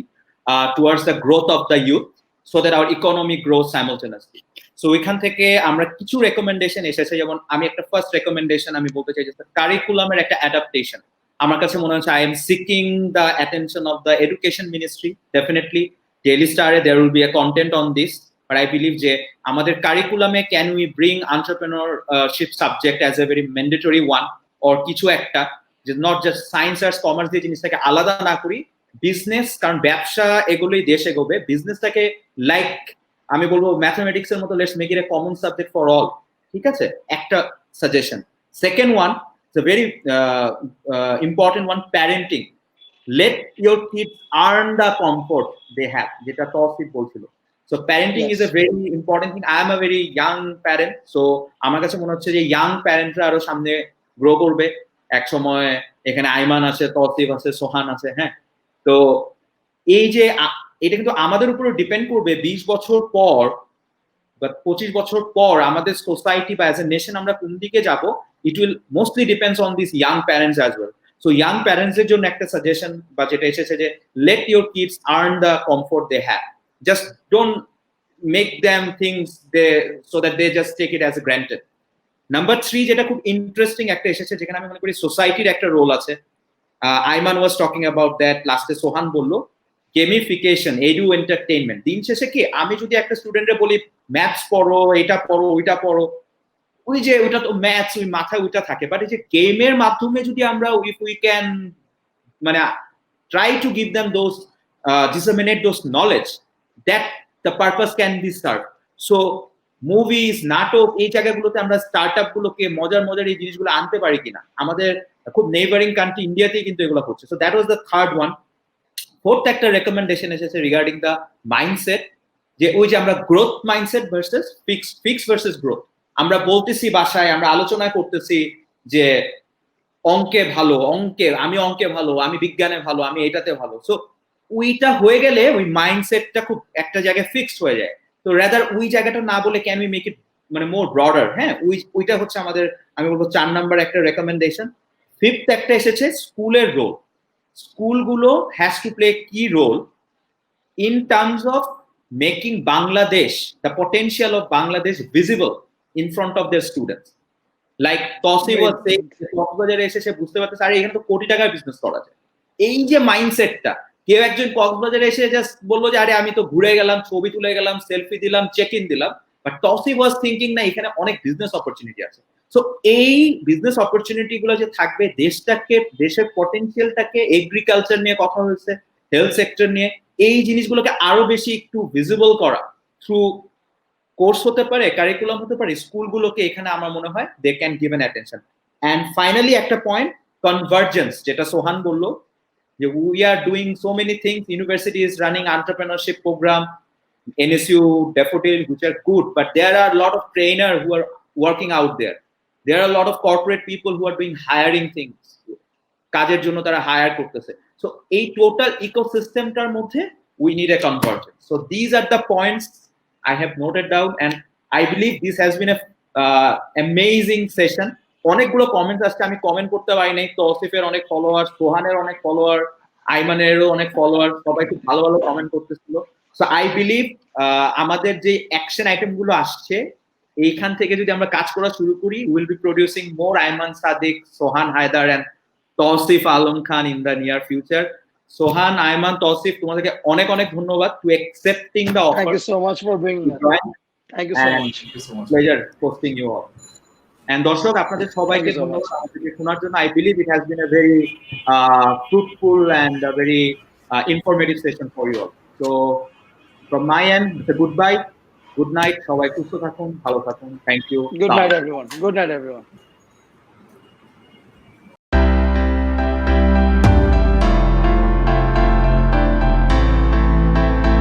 towards the growth of the youth so that our economy growth simultaneously. So এখান থেকে আমরা কিছু রেকমেন্ডেশন এসেছে, যেমন আমি একটা ফার্স্ট রেকমেন্ডেশন আমি বলতে চাই যে কারিকুলামের একটা অ্যাডাপ্টেশন। আমার কাছে মনে হচ্ছে I am seeking the attention of the education ministry. Definitely Daily স্টারে there will be a content on this, but I believe যে আমাদের কারিকুলামে can we bring entrepreneurship subject as a very mandatory one, or কিছু একটা যে not just science আর commerce দিয়ে জিনিসটাকে আলাদা না করি, বিজনেস, কারণ ব্যবসা এগুলোই দেশ এগোবে, বিজনেসটাকে লাইক আমি বলবো ম্যাথমেটিক্স এর মতো let's make it a common subject for all. ঠিক আছে, একটা suggestion. Second one, a very important one, parenting. Let your kids earn the comfort they have, যেটা তৌসিফ বলছিল। So parenting is a very important thing. I am a very young parent, so আমার কাছে মনে হচ্ছে যে ইয়াং প্যারেন্টরা আরো সামনে grow করবে। এক সময় এখানে আইমান আছে, তৌসিফ আছে, সোহান আছে, হ্যাঁ। তো এই যে এটা কিন্তু আমাদের উপরে ডিপেন্ড করবে 20 বছর পর বা 25 বছর পর আমাদের সোসাইটি বা অ্যাজ এ নেশন আমরা কোন দিকে যাব। It will mostly depends on these young parents as well. So young parents এর জন্য একটা সাজেশন বা যেটা এসেছে যে let your kids earn the comfort they have. Just don't make them things they so that they just take it as a granted. Number 3, যেটা খুব interesting একটা এসেছে, যেখানে আমি মনে করি সোসাইটির একটা রোল আছে। Aiman was talking about that, লাস্টে সোহান বললো গেমিফিকেশন, এডু এন্টারটেইনমেন্ট। দিন শেষে কি আমি যদি একটা স্টুডেন্টরে বলি ম্যাথস পড়ো, এটা পড়ো, ওইটা পড়ো, ওই যে ওইটা তো ম্যাথস ওই মাথায় ওইটা থাকে, বাট এই যে গেমের মাধ্যমে যদি আমরা ইফ উই ক্যান মানে try to give them those disseminate those knowledge, that the purpose can be serve. So movies, নাটক, এই জায়গাগুলোতে আমরা স্টার্ট আপ গুলোকে মজার মজার এই জিনিসগুলো আনতে পারি কিনা। আমাদের খুব নেইবারিং কান্ট্রি ইন্ডিয়াতেই কিন্তু এগুলো হচ্ছে। So that was the third one. Fourth একটা রেকমেন্ডেশন এসেছে রিগার্ডিং দ্য মাইন্ডসেট, যে ওই যে আমরা growth mindset versus fix versus growth. আমরা বলতেছি বাসায়, আমরা আলোচনা করতেছি যে অঙ্কে ভালো, আমি অঙ্কে ভালো, আমি বিজ্ঞানে ভালো, আমি এটাতে ভালো। সো ওইটা হয়ে গেলে ওই মাইন্ডসেটটা খুব একটা জায়গায় ফিক্সড হয়ে যায়। তো রাদার ওই জায়গাটা না বলে ক্যান উই মেক ইট মানে মোর ব্রডার, হ্যাঁ, ওইটা হচ্ছে আমাদের আমি বলবো 4 নাম্বার একটা রেকমেন্ডেশন। ফিফথ একটা এসেছে স্কুলের রোল। স্কুলগুলো হ্যাজ টু প্লে কি role in terms of making Bangladesh, the potential of Bangladesh visible in front of their students. Like Tawsif was saying, কক্সবাজারে এসে সে বুঝতে পারতেছে আরে এখানে তো কোটি টাকার বিজনেস করা যায়। এই যে মাইন্ডসেটটা, কেউ একজন কক্সবাজারে এসে জাস্ট বললো যে আরে আমি তো ঘুরে গেলাম, ছবি তুলে গেলাম, সেলফি দিলাম, চেক ইন দিলাম, বাট Tawsif was thinking না এখানে অনেক বিজনেস অপরচুনিটি আছে। সো এই বিজনেস অপরচুনিটি গুলো যে থাকবে, দেশটাকে, দেশের পটেনশিয়ালটাকে, এগ্রিকালচার নিয়ে কথা হয়েছে, হেলথ সেক্টর নিয়ে, এই জিনিসগুলোকে আরো বেশি একটু ভিজিবল করা থ্রু কোর্স হতে পারে, কারিকুলাম হতে পারে, স্কুলগুলোকে এখানে আমার মনে হয় they can give an attention. And finally একটা পয়েন্ট, কনভার্জেন্স, যেটা সোহান বললো যে we are doing so many things, university is running entrepreneurship program, NSU, Daffodil, which are good, but there are a lot of trainers who are working out there. There are a lot of corporate people who are doing hiring things, কাজের জন্য তারা higher করতেছে। So এই total ইকোসিস্টেমটার মধ্যে we need a convergence. So these are the points I have noted down, and I believe this has been a amazing session. অনেকগুলো comments আসছে, আমি comment করতে পারি নাই। তৌসিফের অনেক ফলোয়ার, সোহানের অনেক ফলোয়ার, আইমানেরও অনেক ফলোয়ার, সবাই খুব ভালো ভালো কমেন্ট করতেছিল। সো আই বিলিভ আমাদের যে অ্যাকশন আইটেম গুলো আসছে এইখান থেকে যদি আমরা কাজ করা শুরু করি, will be producing more Aiman Sadiq, Sohan Haider and Tousif Alam Khan in the near future. Sohan, Aiman, Tousif, তোমাদেরকে অনেক অনেক ধন্যবাদ to accepting the offer. Thank you so much for being here. Thank you so much. Thank you so much. Pleasure hosting you all. And দর্শক আপনাদের সবাইকে ধন্যবাদ আমাদেরকে শোনার জন্য। I believe it has been a very fruitful and a very informative session for you all. So from my end, it's a goodbye, good night, সবাই সুস্থ থাকুন, ভালো থাকুন, thank you. Good night everyone. Good night everyone.